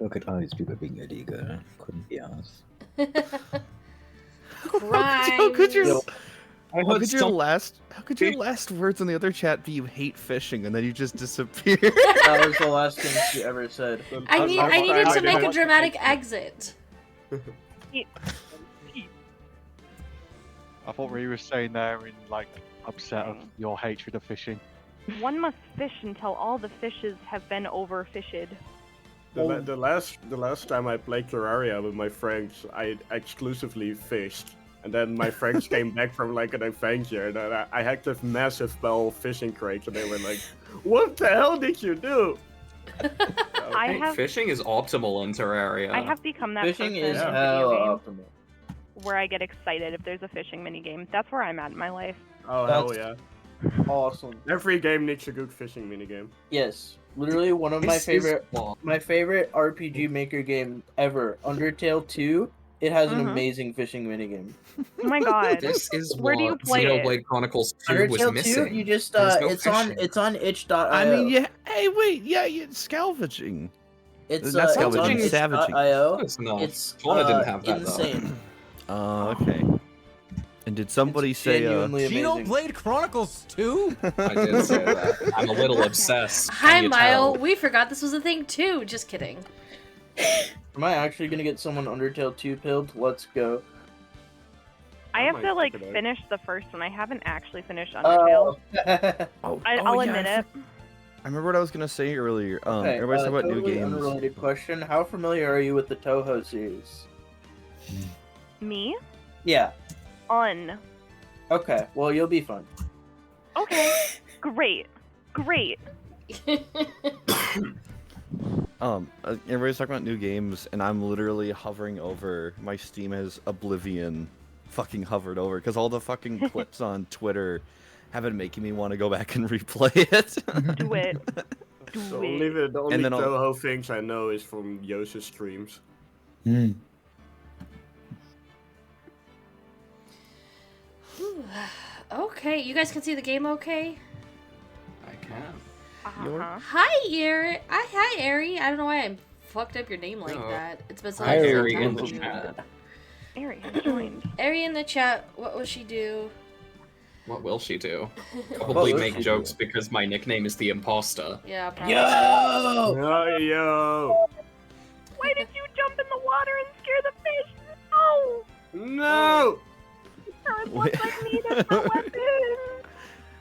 Look at all these people being illegal. Couldn't be us. How could your last words in the other chat be "you hate fishing" and then you just disappear? That was the last thing she ever said. I needed to make a dramatic exit. I thought we were staying there in like upset of your hatred of fishing. One must fish until all the fishes have been overfished. The last time I played Terraria with my friends, I exclusively fished. And then my friends came back from like an adventure, and I had this massive pile of fishing crates, and they were like, "What the hell did you do?" Fishing is optimal in Terraria. I have become that Fishing person is in hell video games optimal. where I get excited if there's a fishing minigame. That's where I'm at in my life. Oh hell yeah! Awesome. Every game needs a good fishing minigame. Yes, literally one of my favorite RPG Maker game ever, Undertale 2. It has an amazing fishing minigame. Oh my god! This is where do you play Xenoblade Chronicles 2 was Undertale missing. 2, you just There's no it's on itch.io. I mean, yeah. Hey, wait, yeah, you're salvaging. It's not it's on salvaging, savaging. itch.io. No, It's didn't have that insane. Okay. And did somebody say Xenoblade Chronicles 2? I did say that. I'm a little obsessed. Hi, Can you Mile. tell? We forgot this was a thing too. Just kidding. Am I actually gonna get someone Undertale 2 pilled? Let's go. I have to like finish the first one. I haven't actually finished Undertale. I'll admit it. I remember what I was gonna say earlier. Okay, everybody's talking about totally new games. Unrelated question. How familiar are you with the Toho series? Me? Yeah. Okay, well you'll be fine. Okay. Great. Everybody's talking about new games, and I'm literally hovering over. My Steam has Oblivion fucking hovered over, because all the fucking clips on Twitter have been making me want to go back and replay it. Do it. The only Toho things I know is from Yosa's streams. Okay, you guys can see the game okay? I can. Hi, Ari. Hi, Ari. I don't know why I fucked up your name like that. It's been so long Hi, since Ari I in talked the to you. chat. Ari has joined. Ari in the chat, what will she do? What will she do? Probably make jokes because my nickname is the Imposter. Yeah, probably. Yo! Why did you jump in the water and scare the fish? No! No! It looks like me, there's no weapon!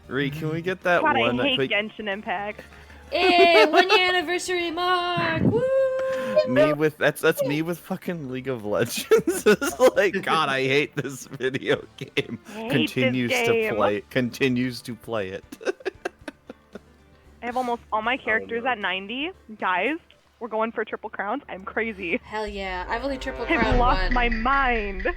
Ree, can we get that God, one? I hate Genshin Impact. Hey, 1 year anniversary mark! Woo! Me with that's me with fucking League of Legends. It's like, God, I hate this video game. Continues to play it. I have almost all my characters at 90. Guys, we're going for triple crowns. I'm crazy. Hell yeah, I've only triple I've crowned lost one. my mind.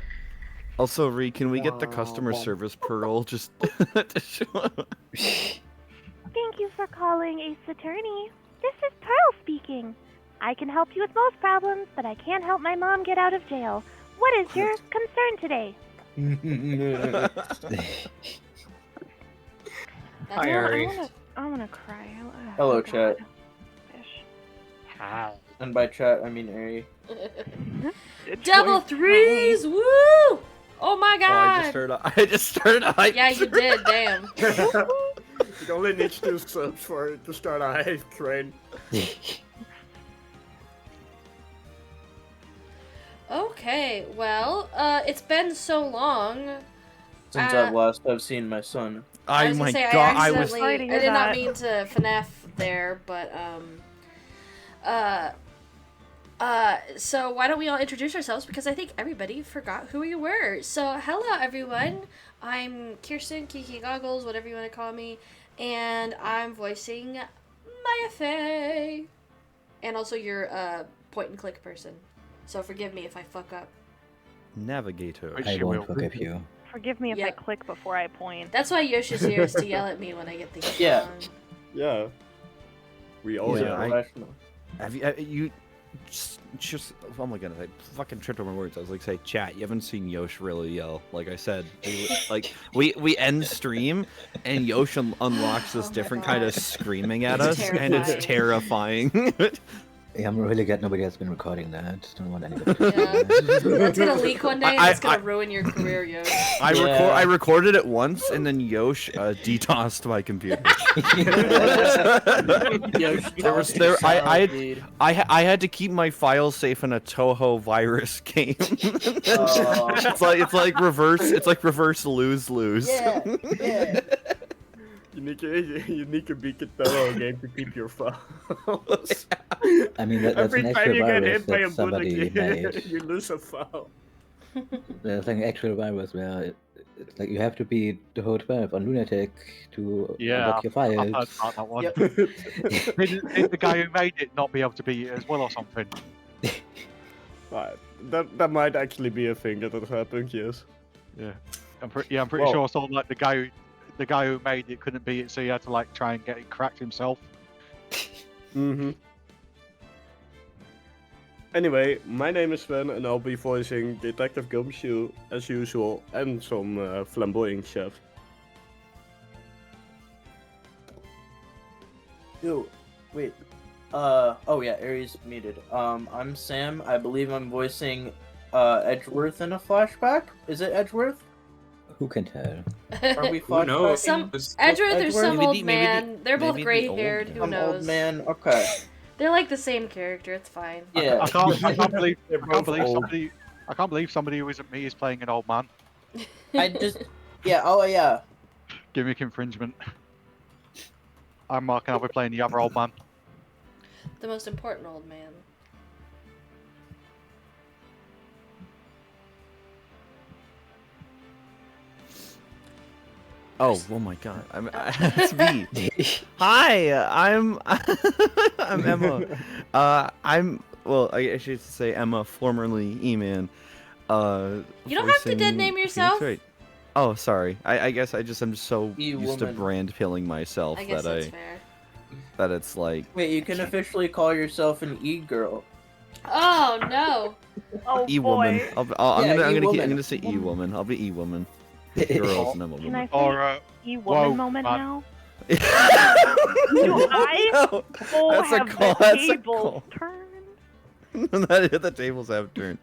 Also, Ree, can we get the customer service pearl just to show up? Thank you for calling Ace Attorney. This is Pearl speaking. I can help you with most problems, but I can't help my mom get out of jail. What is your concern today? Hi, Ari. I wanna cry. Hello, God. chat. Fish. And by chat, I mean Ari. Double threes! Woo! Oh my god! I just started a hype. Yeah, you did, damn. It only needs 2 subs for it to start a hype train. Okay, well, it's been so long. Since I've seen my son. I did not mean to FNAF there, but so why don't we all introduce ourselves, because I think everybody forgot who we were. So hello everyone, I'm Kirsten, Kiki Goggles, whatever you want to call me, and I'm voicing Maya Faye, and also your point and click person. So forgive me if I fuck up. Navigator. I won't forgive you. Forgive me if I click before I point. That's why Yoshi's here, is to yell at me when I get things wrong. Yeah. We all professional. Have you just oh my goodness, I fucking tripped over my words. I was like, say, chat, you haven't seen Yosh really yell. Like I said, like we end stream and Yosh unlocks this different kind of screaming at us, and it's terrifying. Yeah, I'm really glad nobody has been recording that. Don't want anybody to Yeah. see that. That's gonna leak one day, and it's gonna ruin your career, Yosh. I recorded it once, and then Yosh DDoSed my computer. I had to keep my files safe in a Toho virus game. It's like reverse lose-lose. Yeah. You need to beat the Toho game to keep your files. I mean, that's Every an time actual you get virus hit by a that bullet, somebody made. you lose a file. There's like an actual virus where like you have to beat the whole 12 on Lunatic to unlock your files. I've heard about that one. Did the guy who made it not be able to beat it as well or something? Right. That might actually be a thing that has happened, yes. Yeah. I'm pretty sure I saw like the guy who made it couldn't beat it, so he had to like try and get it cracked himself. Mm-hmm. Anyway, my name is Sven, and I'll be voicing Detective Gumshoe as usual, and some flamboyant chef. Ew, wait. Oh yeah, Aries muted. I'm Sam. I believe I'm voicing Edgeworth in a flashback. Is it Edgeworth? Who can tell? Are we flashbacking? Some Edgeworth or some old man. They're both gray-haired. Who Some knows? old man. Okay. They're like the same character. It's fine. Yeah. I can't believe somebody who isn't me is playing an old man. Yeah. Oh yeah. Gimmick infringement. I'm Mark, and I'll be playing the other old man. The most important old man. Oh my God! It's me. Hi, I'm Emma. I should say Emma, formerly E-Man. You don't have to dead name yourself. Right. Oh, sorry. I guess I'm just so used to E-woman. brand pilling myself I guess that's fair. that it's like. Wait, you can officially call yourself an E-girl. Oh no. Oh E-woman. boy. I'm E-woman. gonna say E-woman. I'll be E-woman. Girls and I'm a Can woman. I say E-woman moment now? Do I No, that's a have call. the That's a tables call. turned? The tables have turned.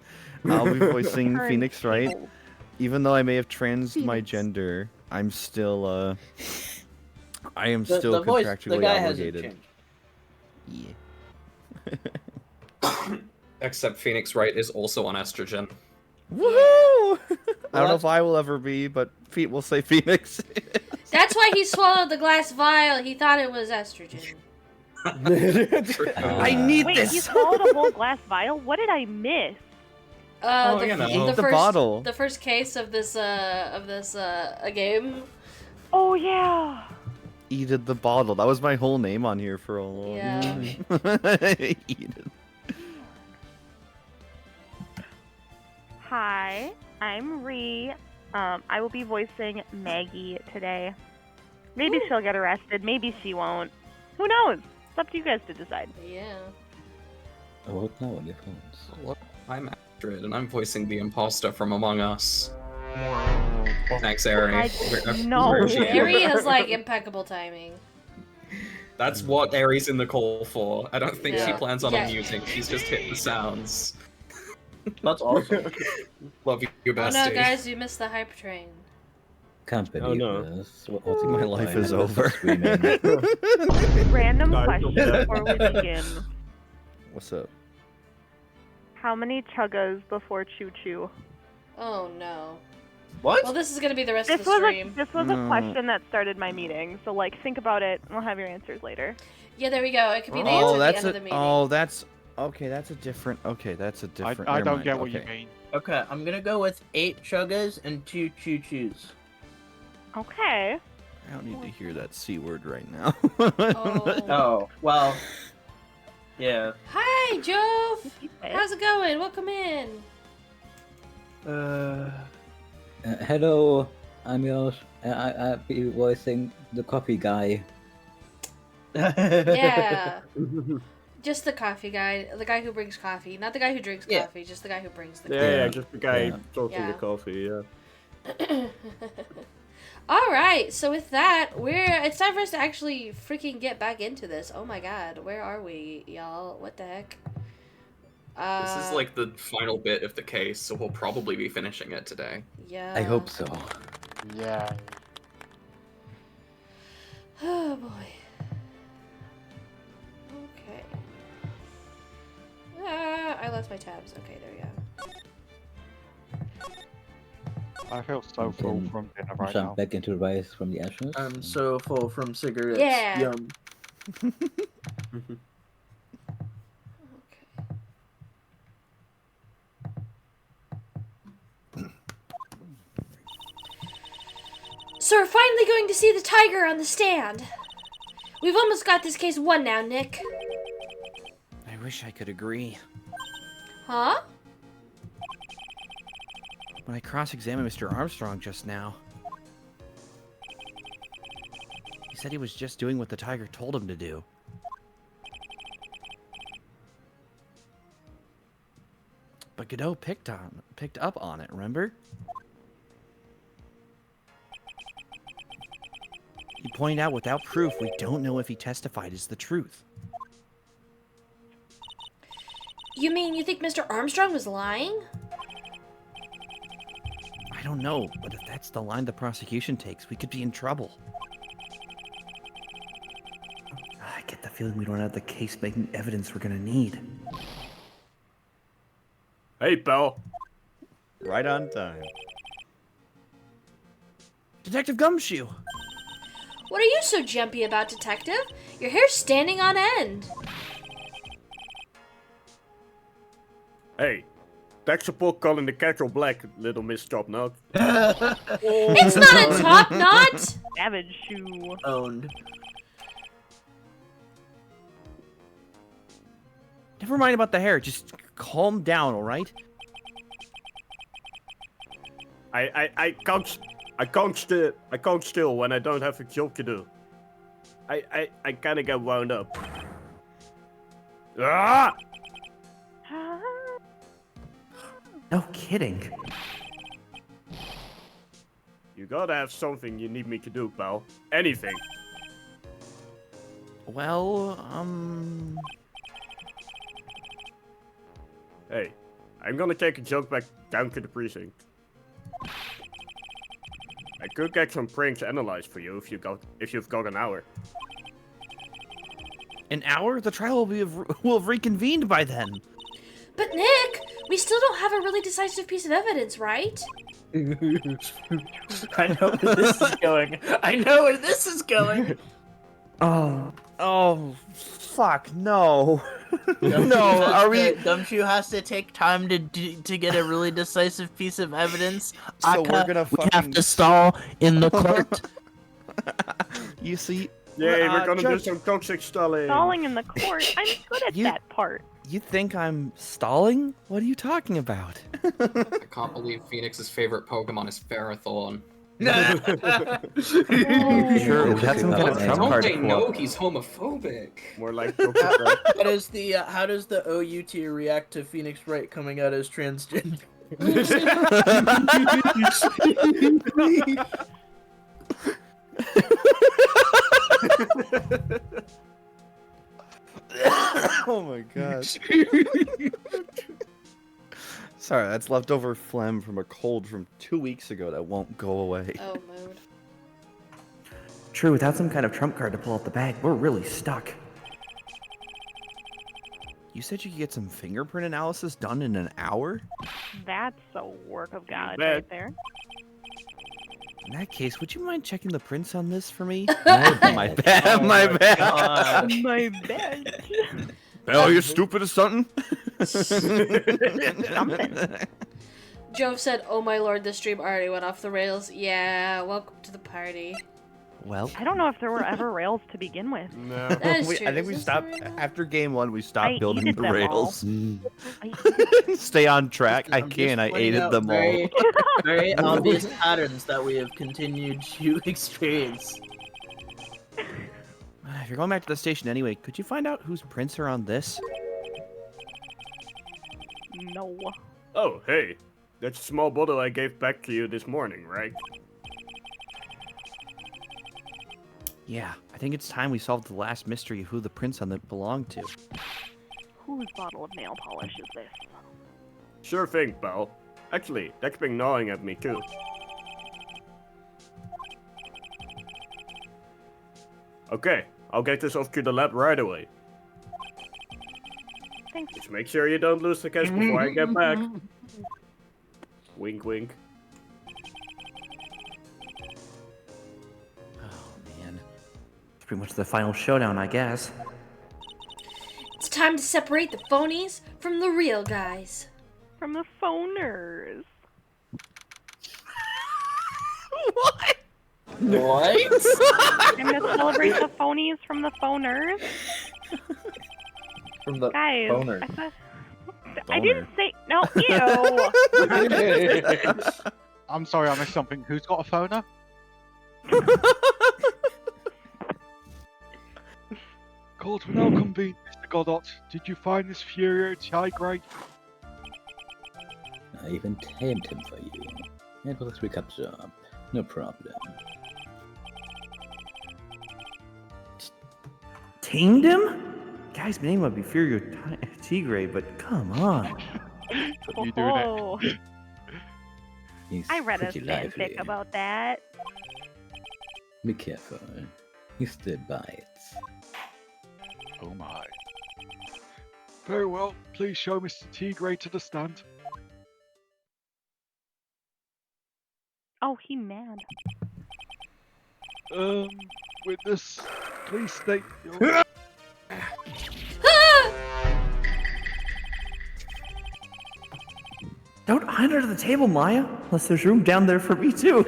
I'll be voicing Turn Phoenix Wright. tables. Even though I may have transed my gender, I'm still I am still The voice, contractually the guy hasn't obligated. changed. Yeah. Except Phoenix Wright is also on estrogen. Woohoo! I don't know if I will ever be, but Pete will say Phoenix. That's why he swallowed the glass vial. He thought it was estrogen. I need Wait, this. you swallowed a whole glass vial? What did I miss? The bottle. The first case of this a game. Oh yeah. Edith the bottle. That was my whole name on here for a long time. Edith. Hi, I'm Ree. I will be voicing Maggie today. Maybe she'll get arrested. Maybe she won't. Who knows? It's up to you guys to decide. Yeah. Vote now on your phones. Look, I'm Astrid, and I'm voicing the imposter from Among Us. Thanks, Ari. No. Ari has like impeccable timing. That's what Ari's in the call for. I don't think she Yeah. plans on Yeah. unmuting. She's just hit the sounds. That's awesome. Love you, Oh bestie. no, guys, you missed the hype train. Can't believe Oh, no. this. My life is over. Random No, question before we begin. What's up? How many chuggas before choo choo? Oh no. What? Well, this is gonna be the rest of This the was stream. a question that started my meeting. So like, think about it. We'll have your answers later. Yeah, there we go. It could be the answer at the end of the meeting. That's okay. That's a different. Okay, that's a different. I never don't mind, get what you okay. mean. Okay, I'm gonna go with 8 chuggas and 2 choo-choos. Okay. I don't need to hear that C word right now. Oh, well. Yeah. Hi, Jove. How's it going? Welcome in. Hello, I'm yours. I'll be voicing the coffee guy. Yeah. Just the coffee guy, the guy who brings coffee, not the guy who drinks coffee, just the guy who brings the coffee. Yeah, just the guy talking Yeah. the coffee, yeah. All right, so with that, it's time for us to actually freaking get back into this. Oh my god, where are we, y'all? What the heck? This is like the final bit of the case, so we'll probably be finishing it today. Yeah. I hope so. Yeah. Oh boy. Okay. I lost my tabs. Okay, there we go. I feel so full from dinner right Jump now. back into Rise from the Ashes. I'm so full from cigarettes. Yeah. Yum. So we're finally going to see the tiger on the stand. We've almost got this case won now, Nick. I wish I could agree. Huh? When I cross-examined Mr. Armstrong just now, he said he was just doing what the tiger told him to do. But Godot picked up on it, remember? He pointed out without proof we don't know if he testified is the truth. You mean you think Mr. Armstrong was lying? I don't know, but if that's the line the prosecution takes, we could be in trouble. I get the feeling we don't have the case-making evidence we're gonna need. Hey, pal. Right on time. Detective Gumshoe! What are you so jumpy about, Detective? Your hair's standing on end. Hey, thanks for calling the kettle black, little Miss Top Knot. It's not a top knot! Savage shoe. Owned. Never mind about the hair, just calm down, alright? I can't still when I don't have a job to do. I kinda get wound up. Ah! No kidding. You gotta have something you need me to do, pal. Anything. Well, Hey, I'm gonna take a joke back down to the precinct. I could get some pranks analyzed for you if you've got an hour. An hour? The trial will have reconvened by then. But Nick, we still don't have a really decisive piece of evidence, right? I know where this is going. I know where this is going. Oh, fuck, no. Gumshoe has to take time to get a really decisive piece of evidence. So we're gonna we have to stall in the court. You see? Yay, we're gonna do some toxic stalling. Stalling in the court? I'm good at that part. You think I'm stalling? What are you talking about? I can't believe Phoenix's favorite Pokemon is Ferrothorn. Sure, we had some kind of trump Don't card. they know he's homophobic? More like how does the OUT react to Phoenix Wright coming out as transgender? Oh my gosh. Sorry, that's leftover phlegm from a cold from 2 weeks ago that won't go away. Oh, mood. True, without some kind of trump card to pull out the bag, we're really stuck. You said you could get some fingerprint analysis done in an hour? That's a work of God Bet. right there. In that case, would you mind checking the prints on this for me? My My bad, my bad. My bad. Hell, you stupid or something? Jove said, "Oh my lord, this stream already went off the rails." Yeah, welcome to the party. Well, I don't know if there were ever rails to begin with. No. That is true. I think we Is this stopped the rail? after game 1. We stopped I building hated the them rails. I- Stay on track. I I'm just can. I pointing aided out them all. Very obvious patterns that we have continued to experience. If you're going back to the station anyway, could you find out whose prints are on this? No. Oh, hey. That's a small bottle I gave back to you this morning, right? Yeah, I think it's time we solved the last mystery of who the prince on it belonged to. Whose bottle of nail polish is this? Sure thing, Belle. Actually, that's been gnawing at me too. Okay, I'll get this off to the lab right away. Thanks. Just make sure you don't lose the cash before I get back. Wink, wink. Oh, man. It's pretty much the final showdown, I guess. It's time to separate the phonies from the real guys. From the phoners. What? What? I'm gonna celebrate the phonies from the phoners. From the Guys, phoners. I didn't say no. Ew. I'm sorry, I missed something. Who's got a phoner? Court will now convene, Mr. Godot. Did you find this infuriating tigrate? I even tamed him for you. It was a 3-cup job. No problem. Tamed him? Guy's name would be Furio Tigre, but come on. You doing it? Oh, He's I read a pretty lively. fanfic about that. Be careful. He still bites. Oh my. Very well. Please show Mr. Tigre to the stand. Oh, he mad. Witness, please state your... Don't hide under the table, Maya. Unless there's room down there for me, too.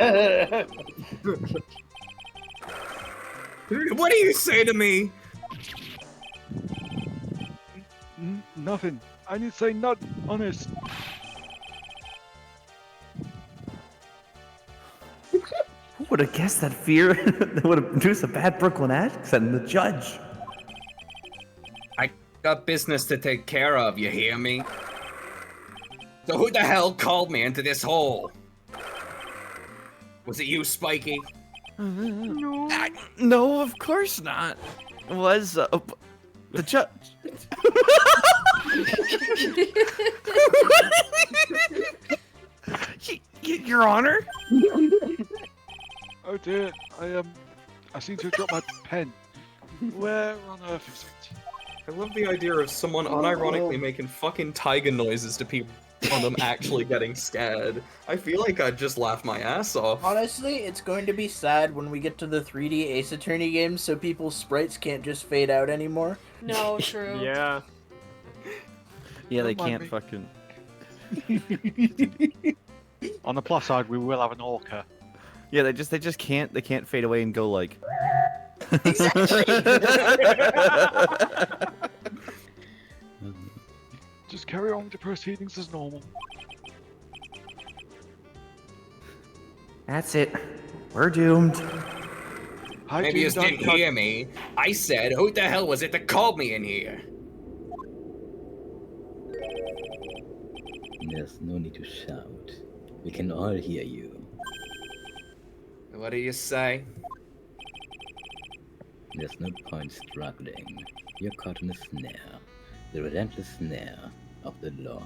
What do you say to me? Nothing. I didn't say not honest. Who would have guessed that fear that would have produced a bad Brooklyn accent in the judge? I got business to take care of, you hear me? So who the hell called me into this hole? Was it you, Spiky? No. No, of course not. It was the judge. Your Honor? Oh dear, I seem to have dropped my pen. Where on earth is it? I love the idea of someone unironically making fucking tiger noises to people on them actually getting scared. I feel like I'd just laugh my ass off. Honestly, it's going to be sad when we get to the 3D Ace Attorney games so people's sprites can't just fade out anymore. No, true. Yeah. Yeah, they Don't mind can't me. fucking. On the plus side, we will have an orca. Yeah, they just can't fade away and go like. Just carry on with the proceedings as normal. That's it. We're doomed. Hi, Maybe you Jim, just didn't hear me. I said, who the hell was it that called me in here? There's no need to shout. We can all hear you. What do you say? There's no point struggling. You're caught in a snare. The relentless snare of the law.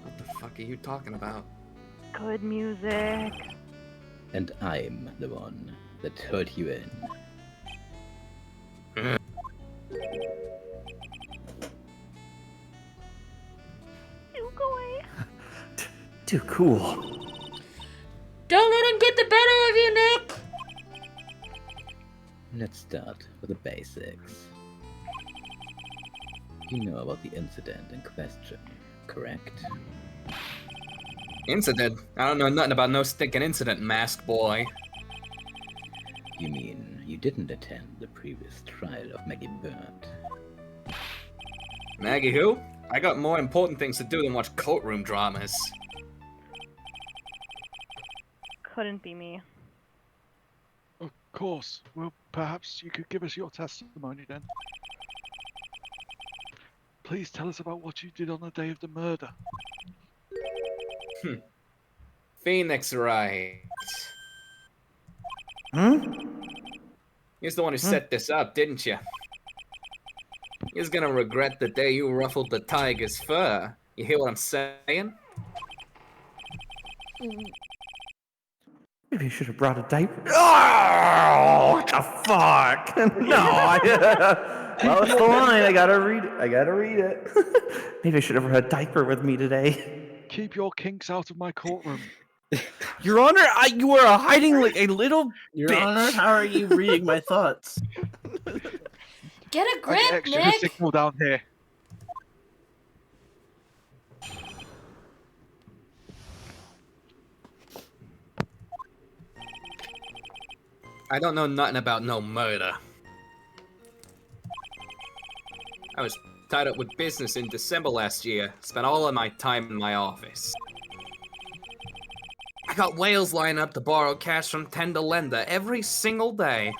What the fuck are you talking about? Good music. And I'm the one that turned you in. Duke away. Too cool. Don't let him get the better of you, Nick! Let's start with the basics. You know about the incident in question, correct? Incident? I don't know nothing about no stinking incident, masked boy. You mean you didn't attend the previous trial of Maggie Bird? Maggie who? I got more important things to do than watch courtroom dramas. Couldn't be me. Of course. Well, perhaps you could give us your testimony then. Please tell us about what you did on the day of the murder. Phoenix Wright. Hmm? You're the one who set this up, didn't you? You're gonna regret the day you ruffled the tiger's fur. You hear what I'm saying? Maybe you should have brought a diaper. Oh, what the fuck? No. Well, it's the line. I gotta read it. Maybe I should have brought a diaper with me today. Keep your kinks out of my courtroom. Your Honor, you are hiding like a little Your bitch. Honor, how are you reading my thoughts? Get a grip, Extra Nick! signal down here. I don't know nothing about no murder. I was tied up with business in December last year. Spent all of my time in my office. I got whales lining up to borrow cash from tender lender every single day.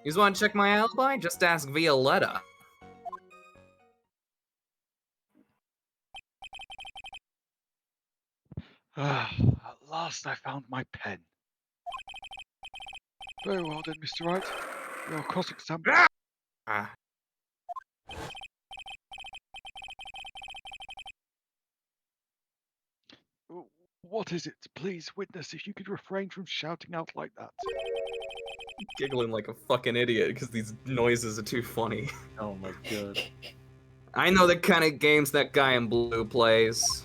You want to check my alibi? Just ask Violetta. At last I found my pen. Very well then, Mr. Wright. Your cross-examined. What is it? Please, witness, if you could refrain from shouting out like that. Giggling like a fucking idiot because these noises are too funny. Oh my god. I know the kind of games that guy in blue plays.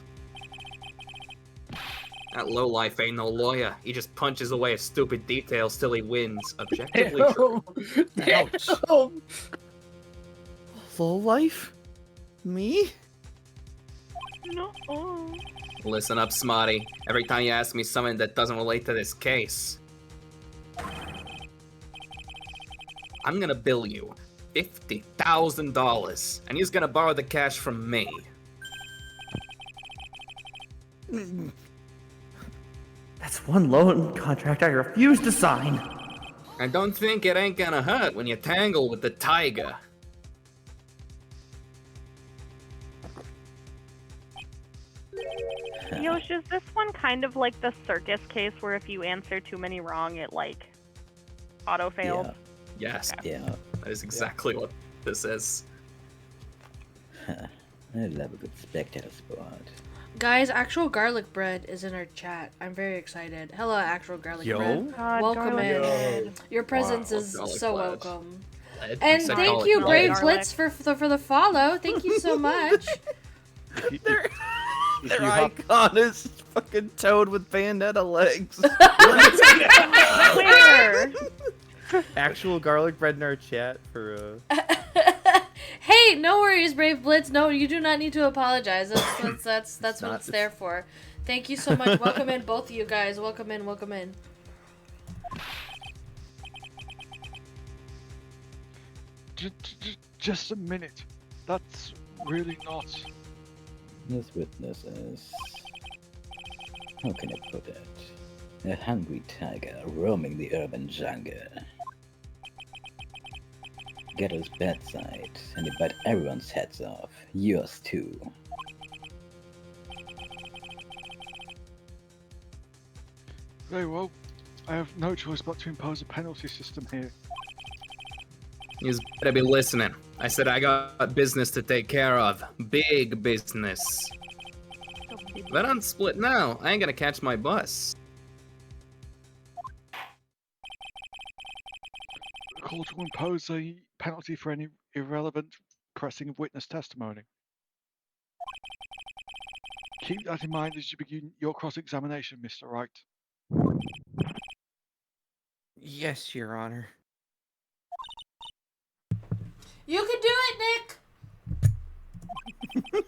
That lowlife ain't no lawyer. He just punches away at stupid details till he wins. Objectively true. Ouch. Full life? Me? No. Listen up, Smarty. Every time you ask me something that doesn't relate to this case, I'm gonna bill you $50,000, and you're gonna borrow the cash from me. That's one loan contract I refuse to sign. I don't think it ain't gonna hurt when you tangle with the tiger. Yosh, is this one kind of like the circus case where if you answer too many wrong, it like auto fails? Yeah. Yes. Yeah. That is exactly what this is. I love a good spectator spot. Guys, actual garlic bread is in our chat. I'm very excited. Hello, actual garlic Yo. bread. God, Welcome garlic in. bread. Your presence is Garlic so bread. welcome. Lead. And Said thank garlic you, bread. Brave Garlic. Blitz, for the follow. Thank you so much. Their you have- icon is fucking Toad with bandana legs. Where? Actual garlic bread in our chat for Hey, no worries, Brave Blitz. No, you do not need to apologize. That's what it's there for. Thank you so much. Welcome in, both of you guys. Welcome in. Welcome in. Just a minute. That's really not. This witness is... How can I put it? A hungry tiger roaming the urban jungle. Ghetto's bedside, and he bite everyone's heads off. Yours too. Very well. I have no choice but to impose a penalty system here. You better be listening. I said I got business to take care of. Big business. But I'm split now. I ain't gonna catch my bus. The court will impose a penalty for any irrelevant pressing of witness testimony. Keep that in mind as you begin your cross-examination, Mr. Wright. Yes, Your Honor. You can do it, Nick.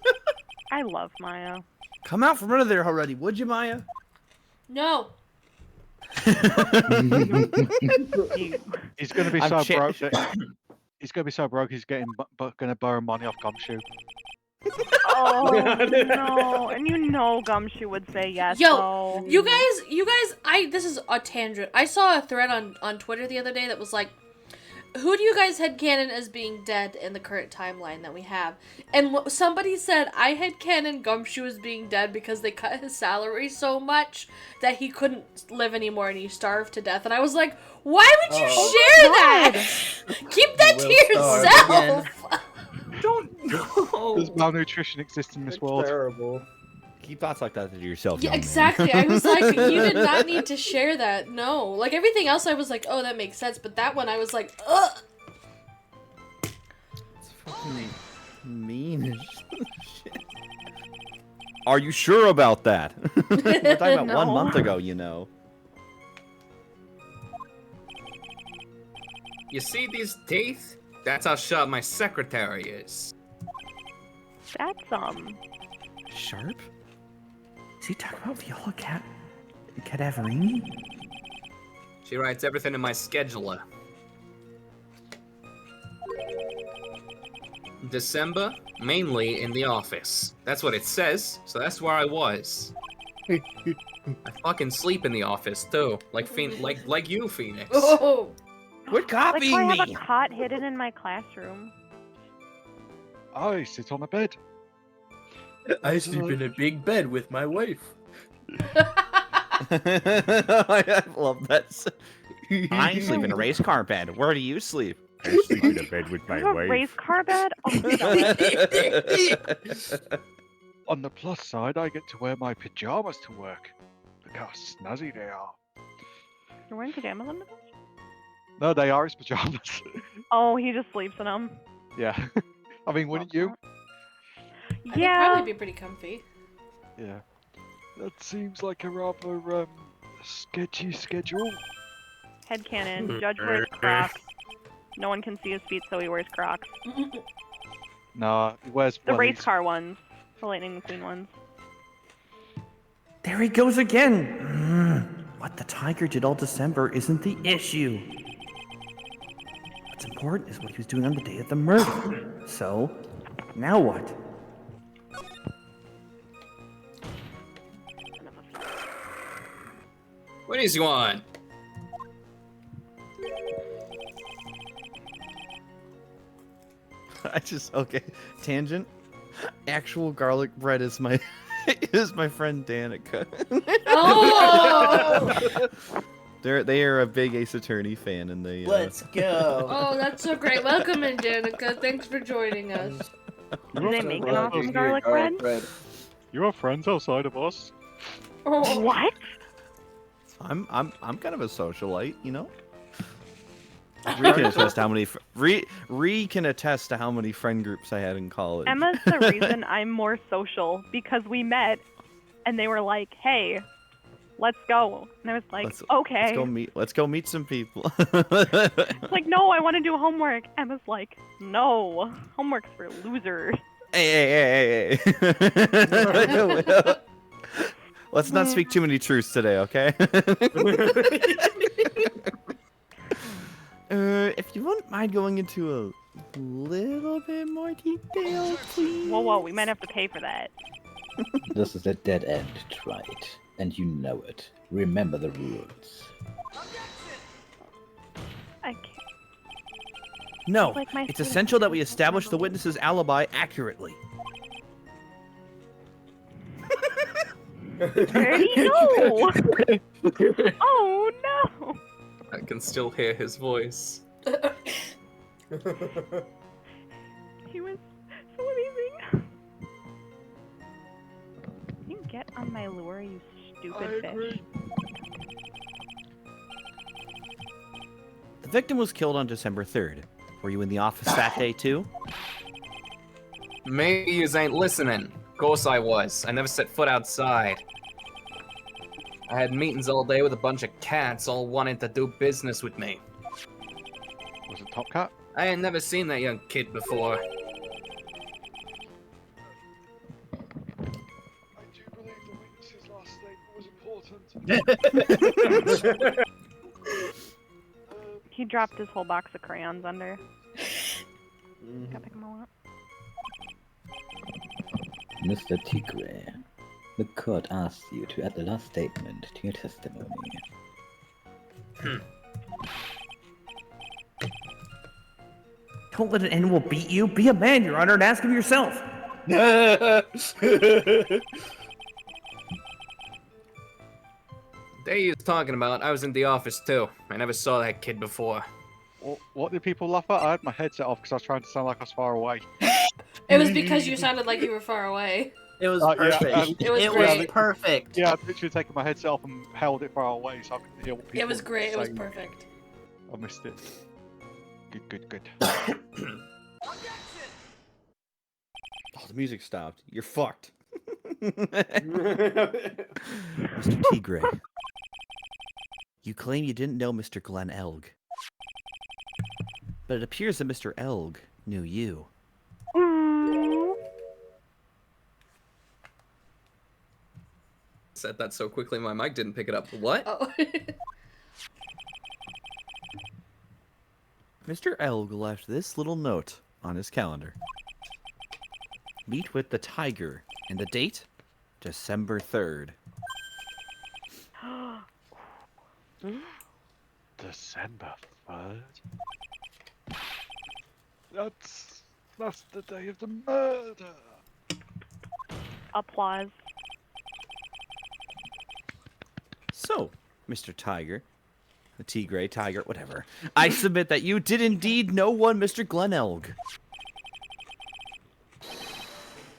I love Maya. Come out from under there already, would you, Maya? No. He's going to be so broke that he's going to be so broke he's going to borrow money off Gumshoe. Oh no! And you know Gumshoe would say yes. Yo, though. you guys, this is a tangent. I saw a thread on Twitter the other day that was like, who do you guys headcanon as being dead in the current timeline that we have? And somebody said I headcanon Gumshoe as being dead because they cut his salary so much that he couldn't live anymore and he starved to death. And I was like, why would you share that? Keep that to yourself. Don't know. Does malnutrition exist in this world? Terrible. Keep thoughts like that to yourself. Yeah, young exactly. man. I was like, you did not need to share that. No. Like, everything else I was like, oh, that makes sense. But that one I was like, ugh. It's fucking mean as shit. Are you sure about that? We're talking about 1 month ago, you know. You see these teeth? That's how sharp my secretary is. That's Sharp? Is he talking about Viola Cadaverini? She writes everything in my scheduler. December, mainly in the office. That's what it says, so that's where I was. I fucking sleep in the office too, like you, Phoenix. Oh. Quit copying I have me. a cot hidden in my classroom. I sit on a bed. I sleep in a big bed with my wife. I love that. I sleep in a race car bed. Where do you sleep? I sleep in a bed with my You have a wife. race car bed? Oh, God. On the plus side, I get to wear my pajamas to work. Look how snazzy they are. You're wearing pajamas on the bed? No, they are his pajamas. Oh, he just sleeps in them. Yeah. I mean, wouldn't you? I think probably be pretty comfy. Yeah. That seems like a rather sketchy schedule. Headcanon. Judge wears Crocs. No one can see his feet, so he wears Crocs. Nah, he wears The race wellies. car ones. The Lightning McQueen ones. There he goes again. What the tiger did all December isn't the issue. What's important is what he was doing on the day of the murder. So, now what? What is you want? Okay, tangent. Actual garlic bread is my friend Danica. Oh! They are a big Ace Attorney fan, and they. Let's go. Oh, that's so great. Welcome in, Danica. Thanks for joining us. Do they make an awesome garlic bread? You are friends outside of us. Oh. What? I'm kind of a socialite, you know. Ree can attest how many Ree can attest to how many friend groups I had in college. Emma's the reason I'm more social because we met and they were like, "Hey, let's go." And I was like, "Okay." Let's go meet some people. It's like, "No, I want to do homework." Emma's like, "No, homework's for losers." Hey. Let's not speak too many truths today, okay? If you wouldn't mind going into a little bit more detail, please. Whoa, we might have to pay for that. This is a dead end, right? And you know it. Remember the rules. I can't. No, Like my it's students essential that we establish the witness's alibi accurately. Freddy, no! Oh no! I can still hear his voice. He was so amazing. You can get on my lure, you stupid fish. The victim was killed on December 3rd. Were you in the office that day too? Maybe you ain't listening. Of course I was. I never set foot outside. I had meetings all day with a bunch of cats all wanting to do business with me. Was it Top Cat? I had never seen that young kid before. I do believe the witness's last statement was important. He dropped his whole box of crayons under. Gotta pick them all up. Mr. Tigre, the court asks you to add the last statement to your testimony. Don't let an animal beat you. Be a man, Your Honor, and ask him yourself. Day you was talking about, I was in the office too. I never saw that kid before. What did people laugh at? I had my headset off because I was trying to sound like I was far away. It was because you sounded like you were far away. It was Yeah, perfect. It was it great. was perfect. Yeah, I literally taken my headset off and held it far away so I couldn't hear what people It was great. It was saying. perfect. I missed it. Good. Oh, the music stopped. You're fucked. Mr. Tigre. You claim you didn't know Mr. Glenn Elg. But it appears that Mr. Elg knew you. Said that so quickly my mic didn't pick it up. What? Oh. Mr. Elg left this little note on his calendar. Meet with the tiger. And the date? December 3rd. December 3rd? That's the day of the murder. Applause. So, Mr. Tiger, the Tigre, Tiger, whatever, I submit that you did indeed know one Mr. Glenn Elg.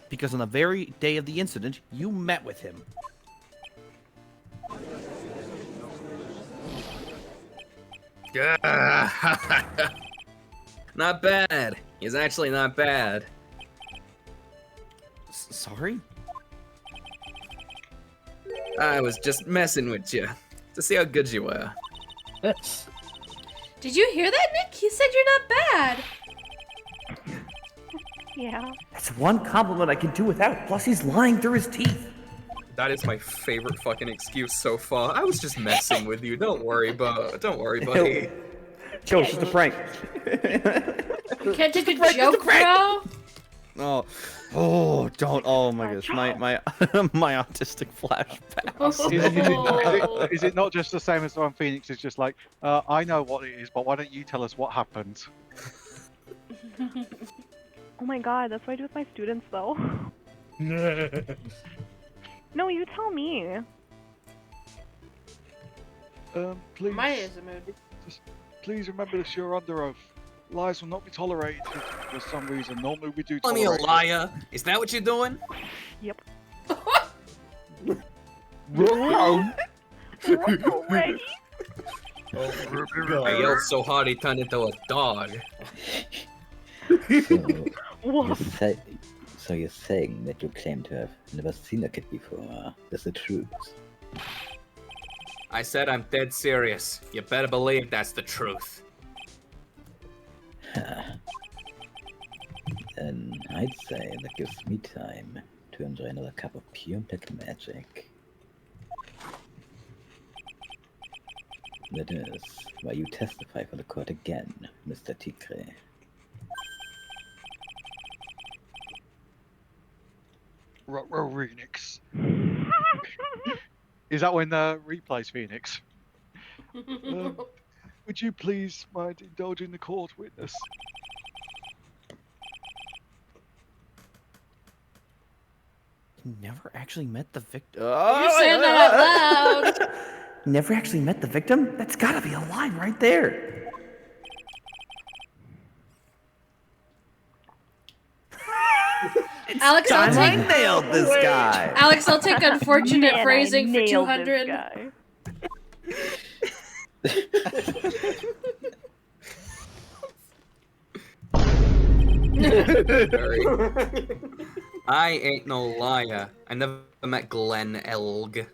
Because on the very day of the incident, you met with him. Not bad. He's actually not bad. Sorry? I was just messing with you to see how good you were. Did you hear that, Nick? He said you're not bad. Yeah. That's one compliment I can do without. Plus, he's lying through his teeth. That is my favorite fucking excuse so far. I was just messing with you. Don't worry, buddy. Joe, it's just a prank. You can't take a joke, bro. Oh, don't! Oh my gosh, my my autistic flashback. Is it not just the same as the one Phoenix is just like, I know what it is, but why don't you tell us what happened? Oh my god, that's what I do with my students, though. No, you tell me. Please. Maya is a mood. Just please remember this. You're under oath. Lies will not be tolerated for some reason. Normally we do Calling me a tolerate it. liar? Is that what you're doing? Yep. I yelled so hard he turned into a dog. So you're saying that you claim to have never seen a kid before? Is it true? I said I'm dead serious. You better believe that's the truth. Then I'd say that gives me time to enjoy another cup of pure black magic. That is why you testify for the court again, Mr. Tigre. Phoenix. Is that when the replays Phoenix? Would you please mind indulging the court witness? You never actually met the victim. You're saying that out loud. Never actually met the victim? That's gotta be a lie right there. Alex, I'll I take nailed this guy. Alex, I'll take unfortunate Man, phrasing I for nailed 200. this guy. I ain't no liar. I never met Glenn Elg.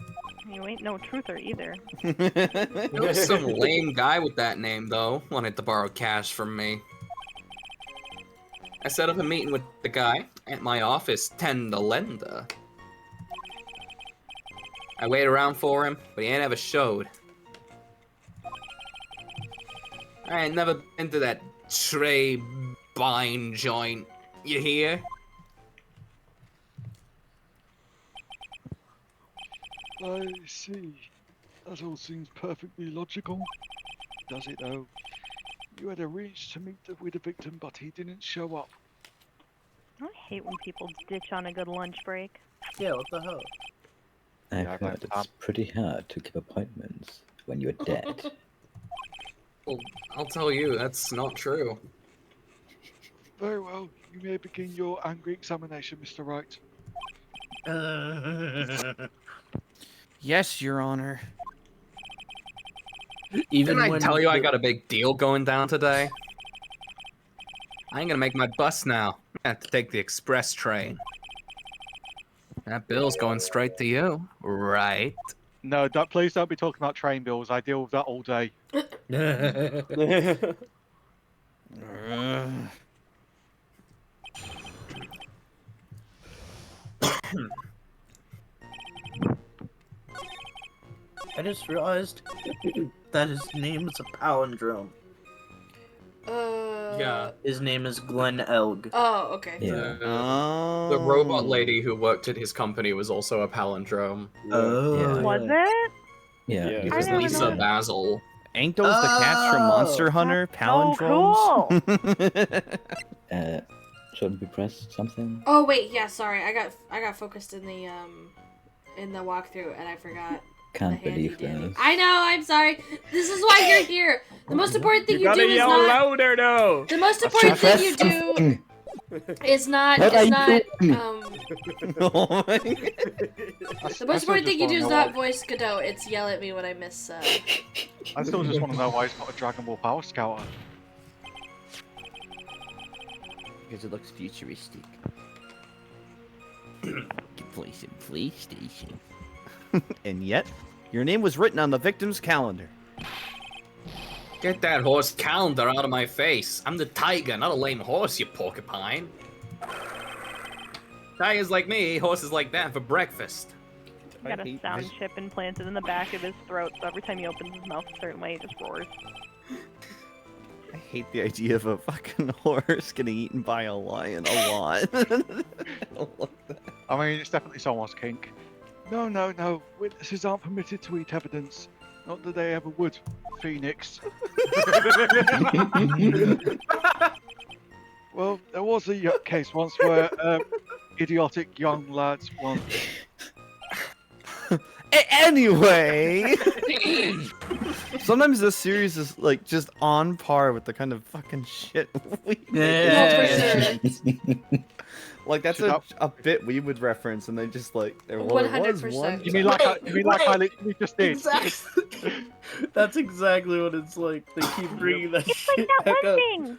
You ain't no truther either. There was some lame guy with that name, though, wanted to borrow cash from me. I set up a meeting with the guy at my office, 10 to lender. I waited around for him, but he ain't ever showed. I ain't never been to that Trey Bine joint. You hear? I see. That all seems perfectly logical. Does it though? You had arranged to meet with the victim, but he didn't show up. I hate when people ditch on a good lunch break. Yeah, what the hell? I've heard it's pretty hard to keep appointments when you're dead. Well, I'll tell you, that's not true. Very well. You may begin your angry examination, Mr. Wright. Yes, Your Honor. Didn't I tell you I got a big deal going down today? I ain't gonna make my bus now. I have to take the express train. That bill's going straight to you, right? No, please don't be talking about train bills. I deal with that all day. I just realized that his name is a palindrome. Yeah. His name is Glenn Elg. Oh, okay. The robot lady who worked at his company was also a palindrome. Oh. Was it? Yeah. It was Lisa Basil. Ain't those the cats from Monster Hunter? Palindromes? Shouldn't we press something? Oh wait, yeah, sorry. I got focused in the walkthrough and I forgot. Can't believe dandy. this. I know, I'm sorry. This is why you're here. The most important thing you do is yell not louder, though. The most important thing you do is not What are you doing? The most important thing you do is not voice Godot, it's yell at me when I miss I still just want to know why he's got a Dragon Ball Power Scouter. Because it looks futuristic. You can play some PlayStation. And yet, your name was written on the victim's calendar. Get that horse calendar out of my face. I'm the tiger, not a lame horse, you porcupine. Tigers like me eat horses like that for breakfast. He got a sound chip implanted in the back of his throat, so every time he opens his mouth a certain way, it just roars. I hate the idea of a fucking horse getting eaten by a lion a lot. I don't like that. I mean, it's definitely someone's kink. No. Witnesses aren't permitted to eat evidence. Not that they ever would, Phoenix. Well, there was a case once where idiotic young lads once. Anyway, sometimes this series is like just on par with the kind of fucking shit we like that's a bit we would reference, and they just like there was 100%. one. You mean like I literally just did? Exactly. That's exactly what it's like. They keep bringing that It's shit like that back one up. thing.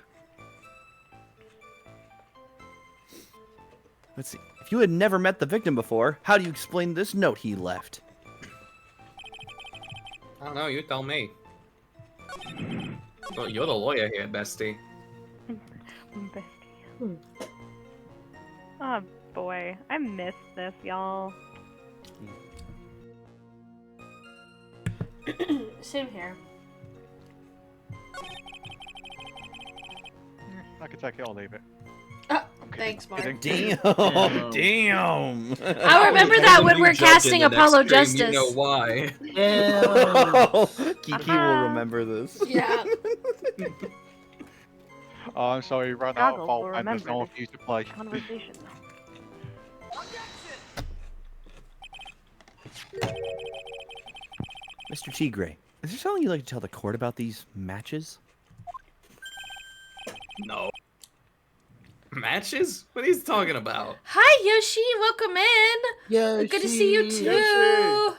Let's see. If you had never met the victim before, how do you explain this note he left? I don't know, you tell me. Well, you're the lawyer here, bestie. Bestie. Oh boy, I missed this, y'all. Same here. I could take it or leave it. Thanks, Mark. Damn. I'll remember that when we're casting Apollo You Justice. know why. Kiki will remember this. Yeah. Oh, I'm sorry, ran out of Goggles fault will and there's no one remember for you to play. Conversation. Mr. Tigre, is there something you'd like to tell the court about these matches? No. Matches? What are you talking about? Hi, Yoshi. Welcome in. Yoshi, Good to see you too. Yoshi.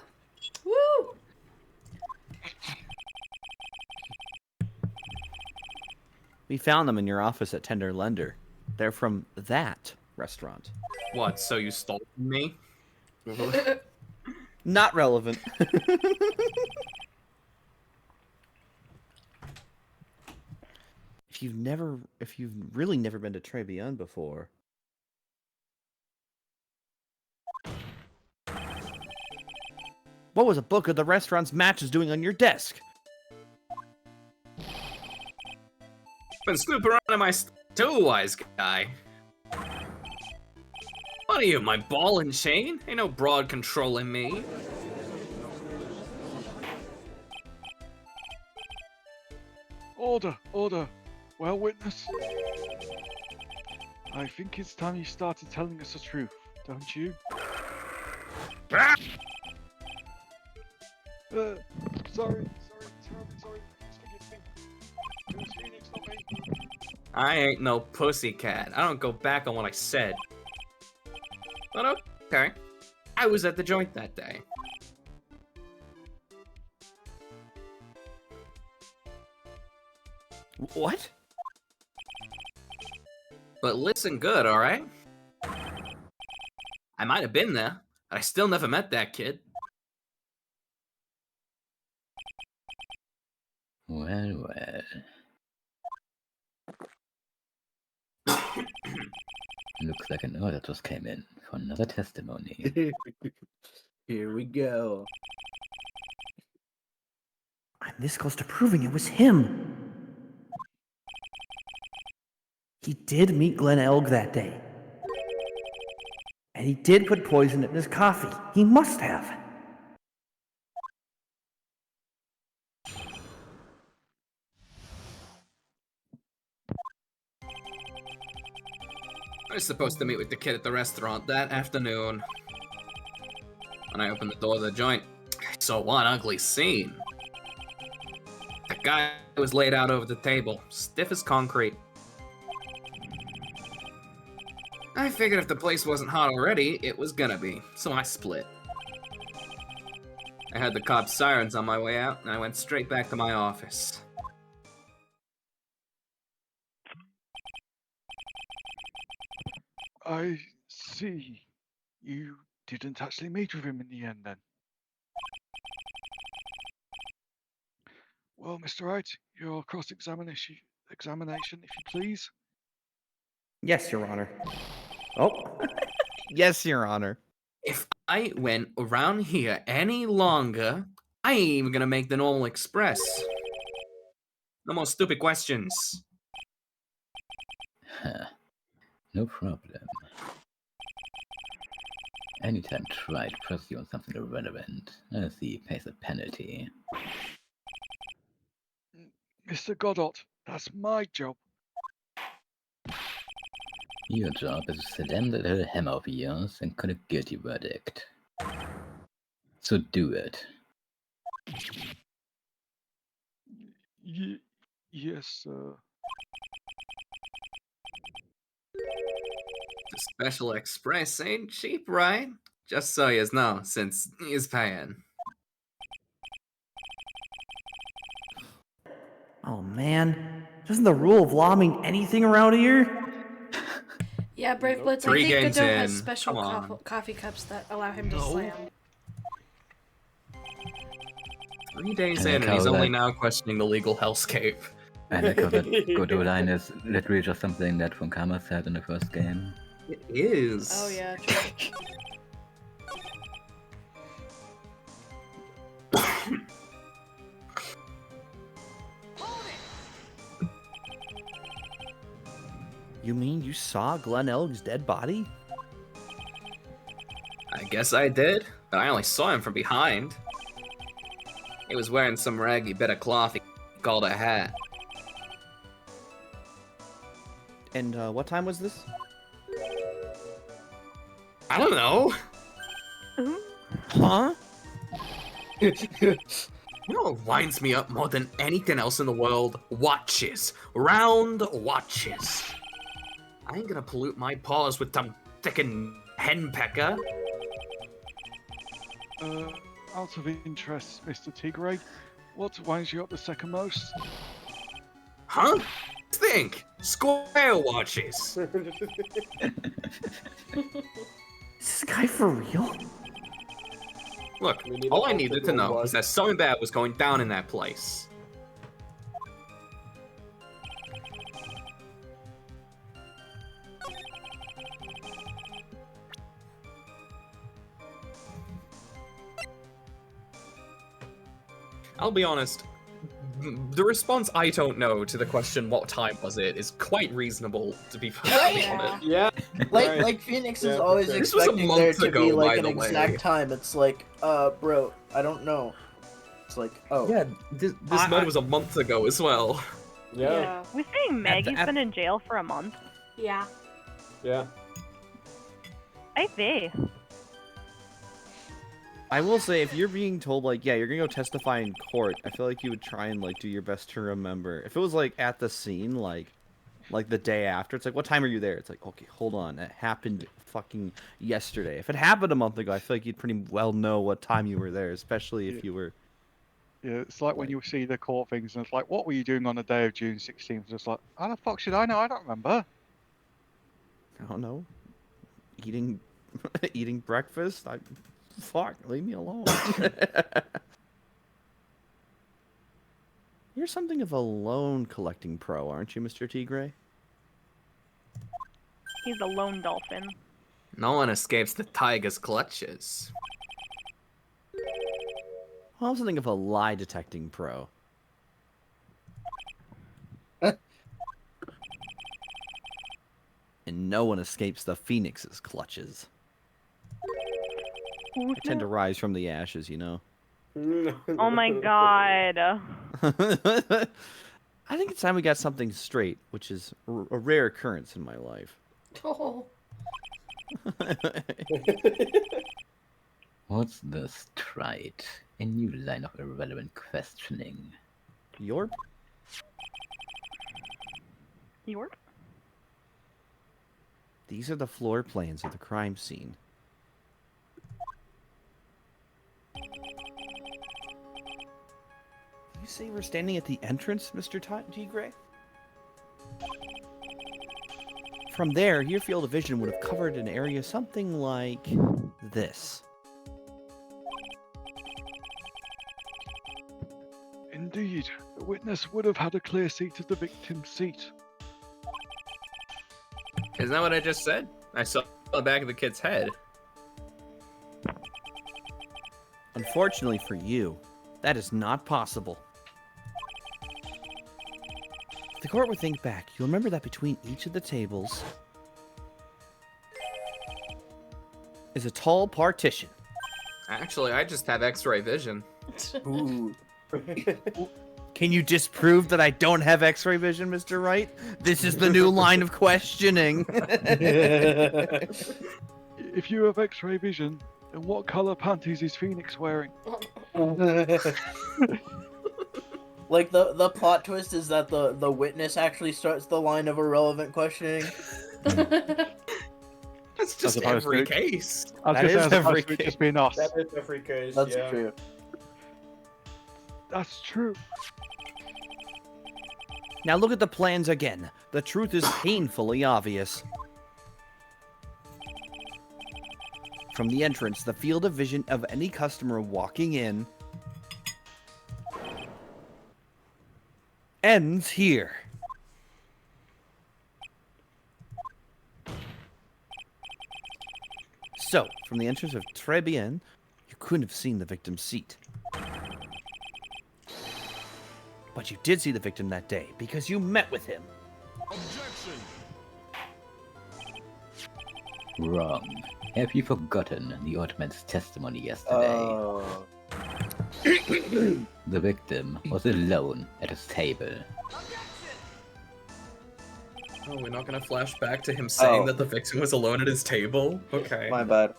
Woo. We found them in your office at Tender Lender. They're from that restaurant. What, so you stole from me? Not relevant. If you've really never been to Trebion before. What was a book of the restaurant's matches doing on your desk? Been snooping around in my too, wise guy. What are you, my ball and chain? Ain't no broad controlling me. Oh, Order, order. Well, witness. I think it's time you started telling us the truth, don't you? Sorry, terribly sorry. Please forgive me. It was Phoenix, not me. I ain't no pussycat. I don't go back on what I said. But okay. I was at the joint that day. What? But listen good, alright? I might have been there, but I still never met that kid. Well, well. Looks like an order just came in for another testimony. Here we go. I'm this close to proving it was him. He did meet Glenn Elg that day. And he did put poison in his coffee. He must have. I was supposed to meet with the kid at the restaurant that afternoon. When I opened the door of the joint, I saw one ugly scene. The guy was laid out over the table, stiff as concrete. I figured if the place wasn't hot already, it was gonna be, so I split. I had the cops' sirens on my way out, and I went straight back to my office. I see. You didn't actually meet with him in the end, then. Well, Mr. Wright, your cross-examination, if you please. Yes, Your Honor. Oh. Yes, Your Honor. If I went around here any longer, I ain't even gonna make the normal express. No more stupid questions. Huh. No problem. Anytime try to press you on something irrelevant, unless he pays a penalty. Mr. Goddard, that's my job. Your job is to slam that little hammer of yours and cut a guilty verdict. So do it. Yes, sir. The special express ain't cheap, right? Just so you know, since he's paying. Oh, man. Doesn't the rule of law mean anything around here? Yeah, Brave Blitz, I Three think games Godot has in. special Come on. coffee cups that allow him to slam. 3 days I in, like and he's how only that- now questioning the legal hellscape. I like how that Godot line is literally just something that Funkama said in the first game. It is. Oh yeah, true. You mean you saw Glenn Elg's dead body? I guess I did, but I only saw him from behind. He was wearing some raggy bit of cloth he called a hat. And what time was this? I don't know. Huh? You know what winds me up more than anything else in the world? Watches. Round watches. I ain't gonna pollute my paws with some thickin' henpecker. Out of interest, Mr. Tigray, what winds you up the second most? Huh? Think! Square watches! Is this guy for real? Look, all I needed to know was that something bad was going down in that place. I'll be honest, the response "I don't know" to the question "What time was it?" is quite reasonable, to be perfectly honest. Yeah. Like Phoenix is always This was a expecting month there to ago, be like by an the way. exact time. It's like, bro, I don't know. It's like, oh. Yeah, this mod was a month ago as well. Yeah. We're saying Maggie's been in jail for a month. Yeah. Yeah. I see. I will say, if you're being told, like, yeah, you're gonna go testify in court, I feel like you would try and, like, do your best to remember. If it was, like, at the scene, like the day after, it's like, what time are you there? It's like, okay, hold on, it happened fucking yesterday. If it happened a month ago, I feel like you'd pretty well know what time you were there, especially if you were... Yeah, it's like when you see the court things, and it's like, what were you doing on the day of June 16th? Just like, how the fuck should I know? I don't remember. I don't know. Eating breakfast? Fuck, leave me alone. You're something of a loan collecting pro, aren't you, Mr. Tigray? He's a lone dolphin. No one escapes the tiger's clutches. Well, I'm something of a lie detecting pro. And no one escapes the phoenix's clutches. I tend to rise from the ashes, you know. Oh my god. I think it's time we got something straight, which is a rare occurrence in my life. Oh. What's the straight? A new line of irrelevant questioning. Yorp? Yorp? These are the floor plans of the crime scene. You say we're standing at the entrance, Mr. Tigray? From there, your field of vision would have covered an area something like this. Indeed, the witness would have had a clear seat at the victim's seat. Isn't that what I just said? I saw the back of the kid's head. Unfortunately for you, that is not possible. If the court would think back, you'll remember that between each of the tables is a tall partition. Actually, I just have X-ray vision. Ooh. Can you disprove that I don't have X-ray vision, Mr. Wright? This is the new line of questioning. If you have X-ray vision, then what color panties is Phoenix wearing? Like the plot twist is that the witness actually starts the line of irrelevant questioning. That's just opposed every to- case. That is every case. Just being us. That is every case. That's yeah. true. That's true. Now look at the plans again. The truth is painfully obvious. From the entrance, the field of vision of any customer walking in ends here. So, from the entrance of Très bien, you couldn't have seen the victim's seat. But you did see the victim that day, because you met with him. Wrong. Have you forgotten the old man's testimony yesterday? The victim was alone at his table. Oh, we're not gonna flash back to him saying Oh. that the victim was alone at his table? Okay. My bad.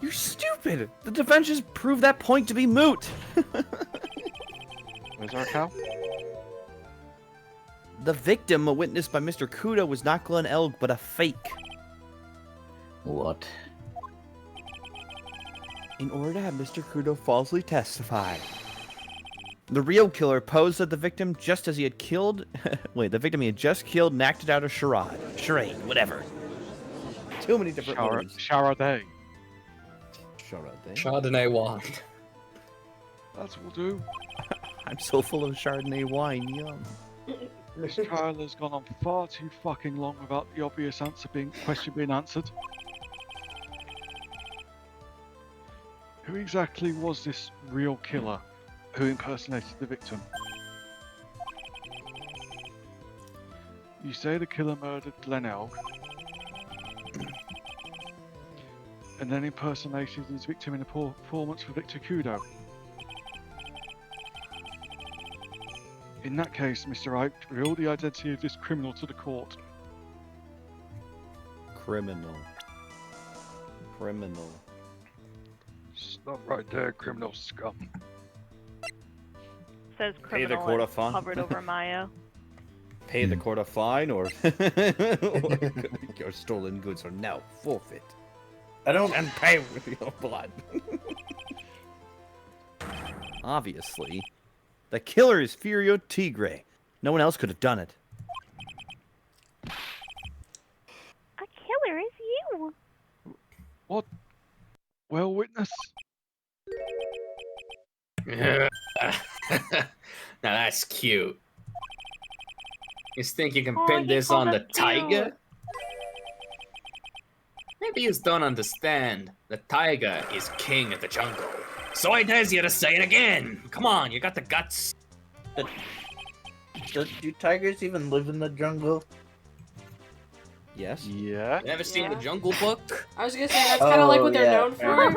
You're stupid! The defense just proved that point to be moot! Where's our cow? The victim, witnessed by Mr. Kudo, was not Glenn Elg, but a fake. What? In order to have Mr. Kudo falsely testify, the real killer posed as the victim just as he had killed... Wait, the victim he had just killed and acted out a charade, whatever. Too many different words. Charade. Chardonnay wine. That will do. I'm so full of Chardonnay wine, yum. This trial has gone on far too fucking long without the obvious question being answered. Who exactly was this real killer who impersonated the victim? You say the killer murdered Glenn Elg and then impersonated his victim in a performance for Victor Kudo. In that case, Mr. Wright, reveal the identity of this criminal to the court. Criminal. Criminal. Stop right there, criminal scum. Says Pay the criminal court a and fine. hovered over Maya. Pay the court a fine, or your stolen goods are now forfeit. I don't. And pay with your blood. Obviously, the killer is Furio Tigre. No one else could have done it. A killer is you. What? Well, witness. now that's cute. You think you can Aw, pin he this called on the us tiger? cute. Maybe you don't understand. The tiger is king of the jungle. So I dare you to say it again. Come on, you got the guts. Do tigers even live in the jungle? Yes. Yeah. Never seen the Jungle Book? I was gonna say that's kind of like what they're known for.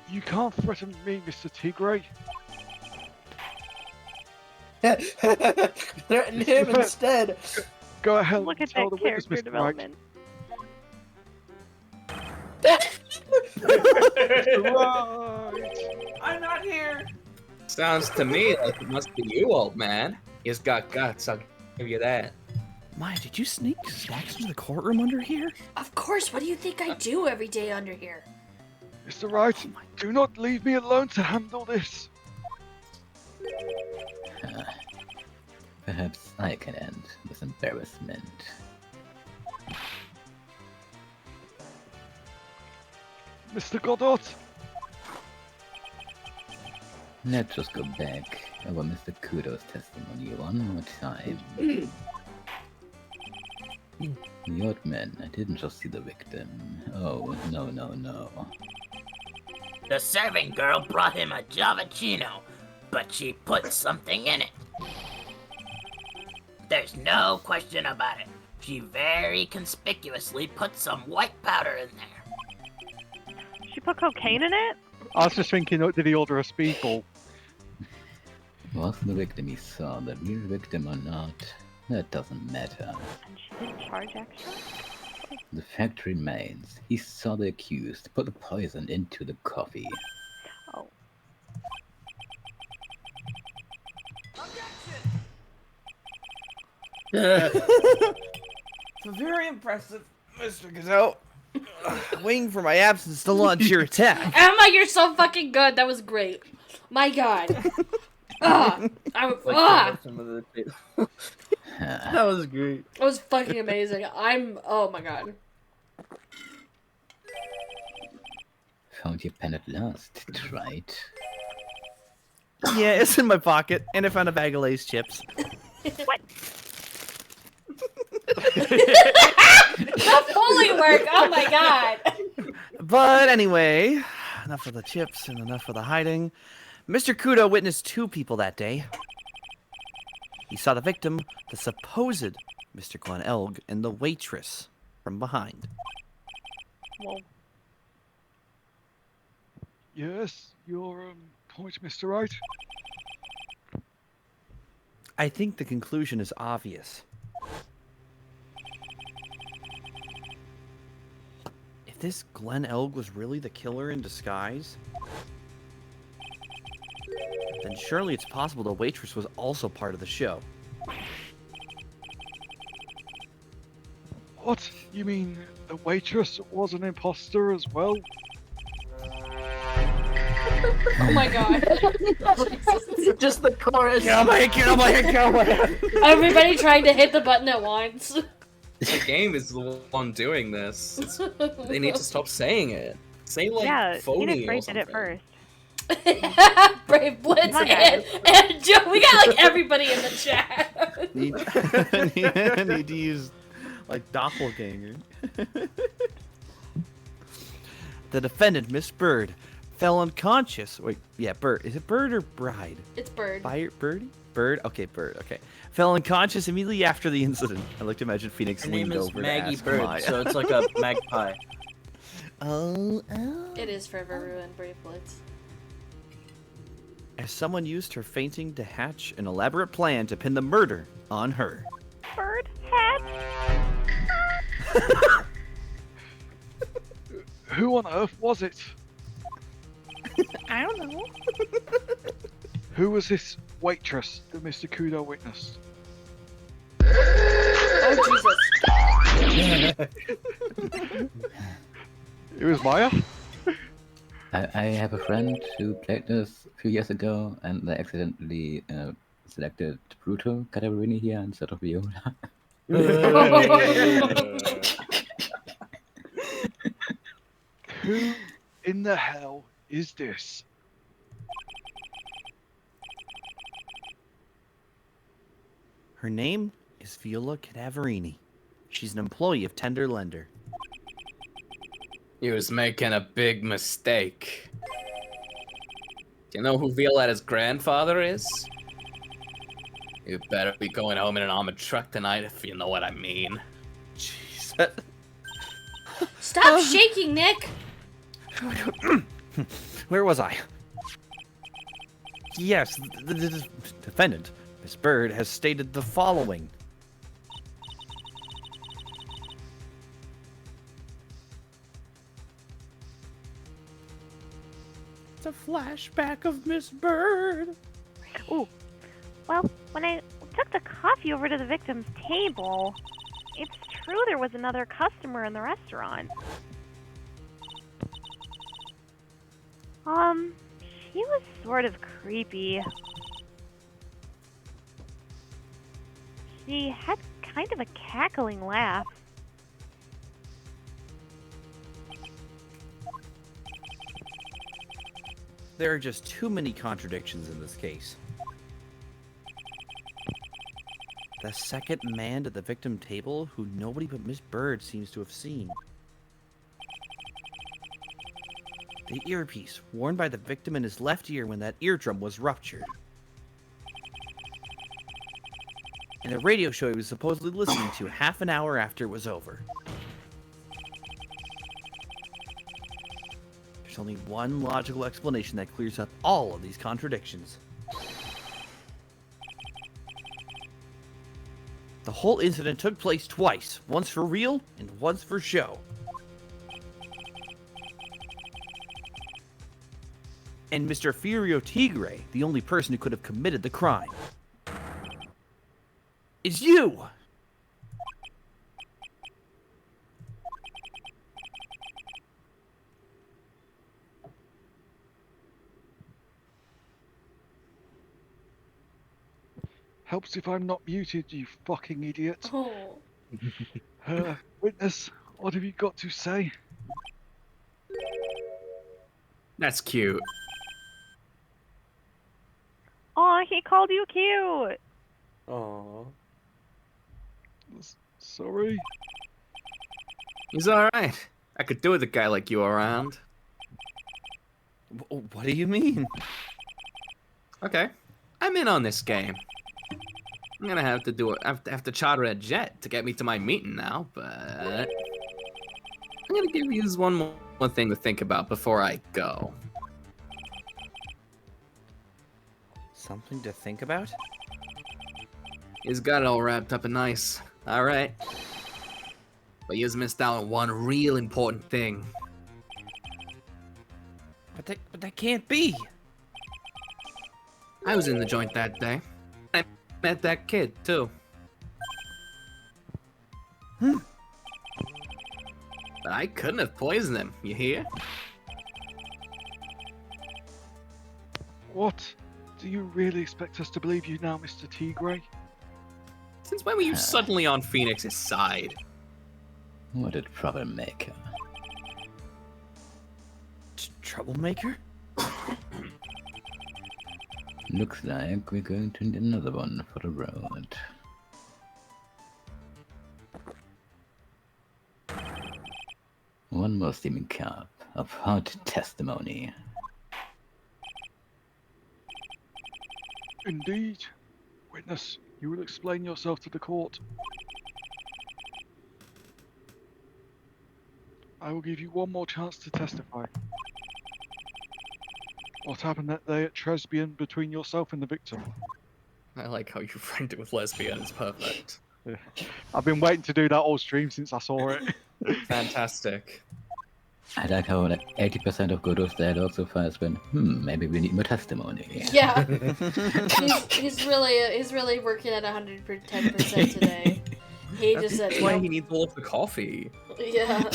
You can't threaten me, Mr. Tigray. Threaten him instead. Go ahead Look and at tell that the witness, character Mr. Wright. development. Right. I'm not here. Sounds to me like it must be you, old man. He's got guts, I'll give you that. Maya, did you sneak snacks into the courtroom under here? Of course. What do you think I do every day under here? Mr. Wright, do not leave me alone to handle this. Perhaps I can end this embarrassment. Mr. Godot. Let's just go back over Mr. Kudo's testimony one more time. The old man, I didn't just see the victim. Oh, no. The serving girl brought him a Javachino, but she put something in it. There's no question about it. She very conspicuously put some white powder in there. She put cocaine in it? I was just thinking, did he order a speedball? Was the victim he saw the real victim or not? That doesn't matter. And she didn't charge extra? The fact remains, he saw the accused put the poison into the coffee. Oh. So very impressive, Mr. Gazelle. Waiting for my absence to launch your attack. Emma, you're so fucking good. That was great. My God. That was great. It was fucking amazing. Oh my God. Found your pen at last, right? Yeah, it's in my pocket, and I found a bag of Lay's chips. What? That Foley work. Oh my God. But anyway, enough of the chips and enough of the hiding. Mr. Kudo witnessed two people that day. He saw the victim, the supposed Mr. Glenn Elg, and the waitress from behind. Whoa. Yes, your point, Mr. Wright. I think the conclusion is obvious. If this Glenn Elg was really the killer in disguise, then surely it's possible the waitress was also part of the show. What? You mean the waitress was an imposter as well? Oh my God. Just the chorus. Get on my head. Everybody trying to hit the button at once. The game is the one doing this. They need to stop saying it. Say like Yeah, phony Phoenix or Wright did something. it first. Brave Blitz My and Joe. We got like everybody in the chat. Need to use like doppelganger. The defendant, Miss Bird, fell unconscious. Wait, yeah, Bird. Is it Bird or Bride? It's Bird. Birdie? Bird? Okay, Bird. Okay. Fell unconscious immediately after the incident. I like to imagine Phoenix Her leaned name is over Maggie to ask Bird, Maya. so it's like a magpie. Oh. It is Forever Ruined, Brave Blitz. as someone used her fainting to hatch an elaborate plan to pin the murder on her. Bird hat. Who on earth was it? I don't know. Who was this waitress that Mr. Kudo witnessed? Oh, Jesus. It was Maya? I have a friend who played this a few years ago, and they accidentally selected Bruto Cataverini here instead of Viola. Who in the hell is this? Her name is Viola Cadaverini. She's an employee of Tender Lender. He was making a big mistake. Do you know who Violetta's grandfather is? You better be going home in an armored truck tonight, if you know what I mean. Jesus. Stop shaking, Nick! Where was I? Yes, the defendant, Miss Bird, has stated the following. It's a flashback of Miss Bird. Ooh. Well, when I took the coffee over to the victim's table, it's true there was another customer in the restaurant. She was sort of creepy. She had kind of a cackling laugh. There are just too many contradictions in this case. The second man at the victim table who nobody but Miss Bird seems to have seen. The earpiece worn by the victim in his left ear when that eardrum was ruptured. And the radio show he was supposedly listening to half an hour after it was over. There's only one logical explanation that clears up all of these contradictions. The whole incident took place twice, once for real and once for show. And Mr. Furio Tigre, the only person who could have committed the crime, is you! Helps if I'm not muted, you fucking idiot. Oh. Witness, what have you got to say? That's cute. Aw, he called you cute. Aww. Sorry. He's alright. I could do with a guy like you around. What do you mean? Okay, I'm in on this game. I'm gonna have to do it. I have to charter a jet to get me to my meeting now, but I'm gonna give you one more thing to think about before I go. Something to think about? He's got it all wrapped up and nice. All right, but you've missed out on one real important thing. But that can't be. I was in the joint that day. I met that kid too. But I couldn't have poisoned him. You hear? What? Do you really expect us to believe you now, Mr. Tigre? Since when were you suddenly on Phoenix's side? What a troublemaker. Troublemaker? Looks like we're going to need another one for the road. One more steaming cup of hot testimony. Indeed. Witness, you will explain yourself to the court. I will give you one more chance to testify. What happened that day at Tresbian between yourself and the victim? I like how you framed it with lesbian. It's perfect. Yeah. I've been waiting to do that all stream since I saw it. Fantastic. I like how like 80% of Godot's dialogue so far has been, maybe we need more testimony. Yeah. he's really working at 110% today. He just said, That's why nope. he needs all of the coffee. Yeah.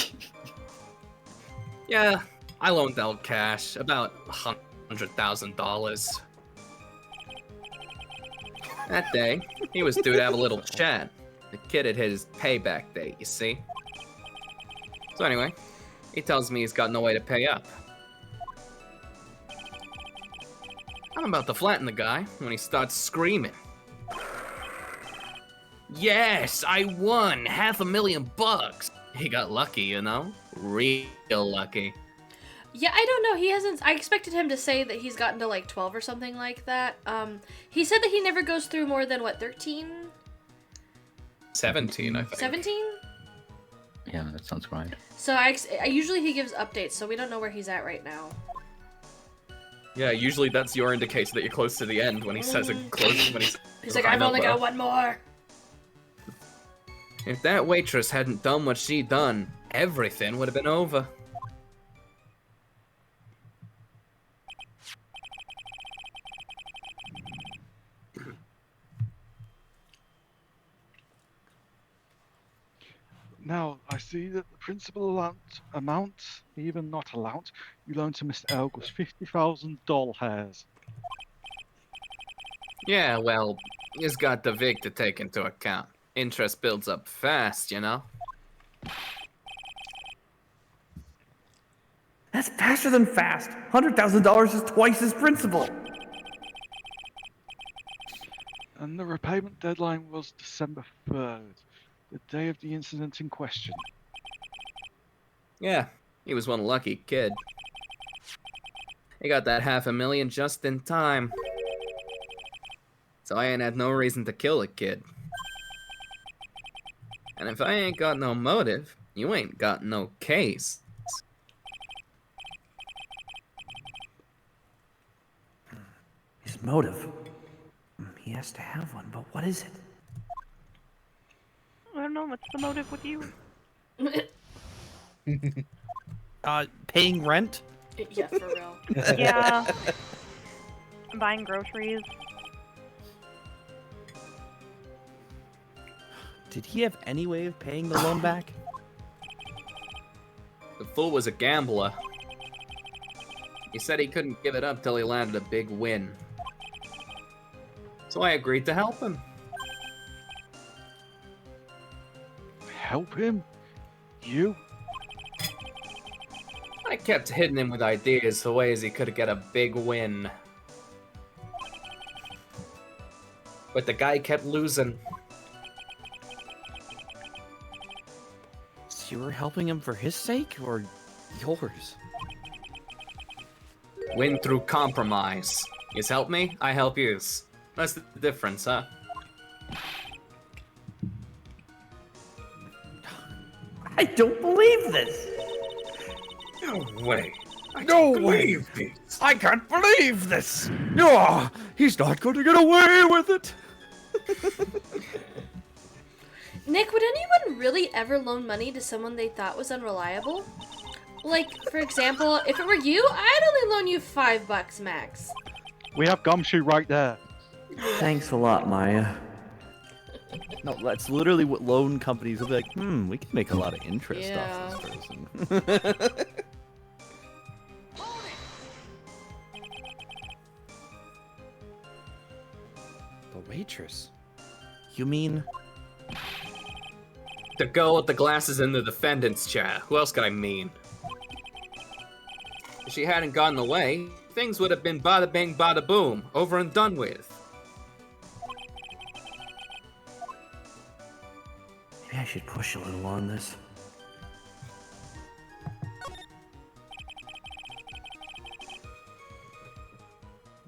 Yeah, I loaned out cash, about $100,000. That day, he was due to have a little chat. The kid had hit his payback date, you see? So anyway, he tells me he's got no way to pay up. I'm about to flatten the guy when he starts screaming. Yes, I won $500,000. He got lucky, you know? Real lucky. Yeah, I don't know. He hasn't. I expected him to say that he's gotten to like 12 or something like that. He said that he never goes through more than what, 13? 17, I think. 17? Yeah, that sounds right. So I usually he gives updates, so we don't know where he's at right now. Yeah, usually that's your indicator that you're close to the end when he says it close. When He's like, I've only got one more. If that waitress hadn't done what she done, everything would have been over. Now, I see that the principal amount, even not allowance, you loaned to Mr. Elg was $50,000 hairs. Yeah, well, he's got the VIG to take into account. Interest builds up fast, you know? That's faster than fast. $100,000 is twice his principal. And the repayment deadline was December 3rd, the day of the incident in question. Yeah, he was one lucky kid. He got that $500,000 just in time. So I ain't had no reason to kill the kid. And if I ain't got no motive, you ain't got no case. His motive. He has to have one, but what is it? I don't know. What's the motive with you? Paying rent? Yeah, for real. Yeah. Buying groceries. Did he have any way of paying the loan back? The fool was a gambler. He said he couldn't give it up till he landed a big win. So I agreed to help him. Help him? You? I kept hitting him with ideas for ways he could get a big win. But the guy kept losing. So you were helping him for his sake or yours? Win through compromise. Yous help me, I help yous. That's the difference, huh? I don't believe this. No way. No way! I can't believe this! No, he's not going to get away with it! Nick, would anyone really ever loan money to someone they thought was unreliable? Like, for example, if it were you, I'd only loan you $5 max. We have Gumshoe right there. Thanks a lot, Maya. No, that's literally what loan companies will be like, we can make a lot of interest Yeah. off this person. The waitress? You mean... The girl with the glasses in the defendant's chair. Who else could I mean? If she hadn't gotten away, things would have been bada bing bada boom, over and done with. Maybe I should push a little on this.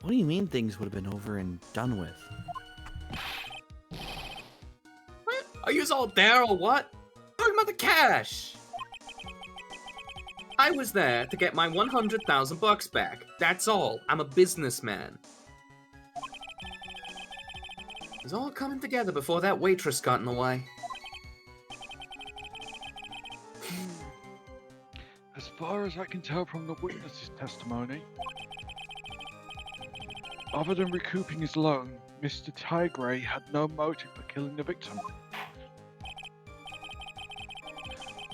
What do you mean things would have been over and done with? Are you all there or what? Talking about the cash. I was there to get my 100,000 bucks back. That's all. I'm a businessman. It was all coming together before that waitress got in the way. As far as I can tell from the witness's testimony, other than recouping his loan, Mr. Tigray had no motive for killing the victim.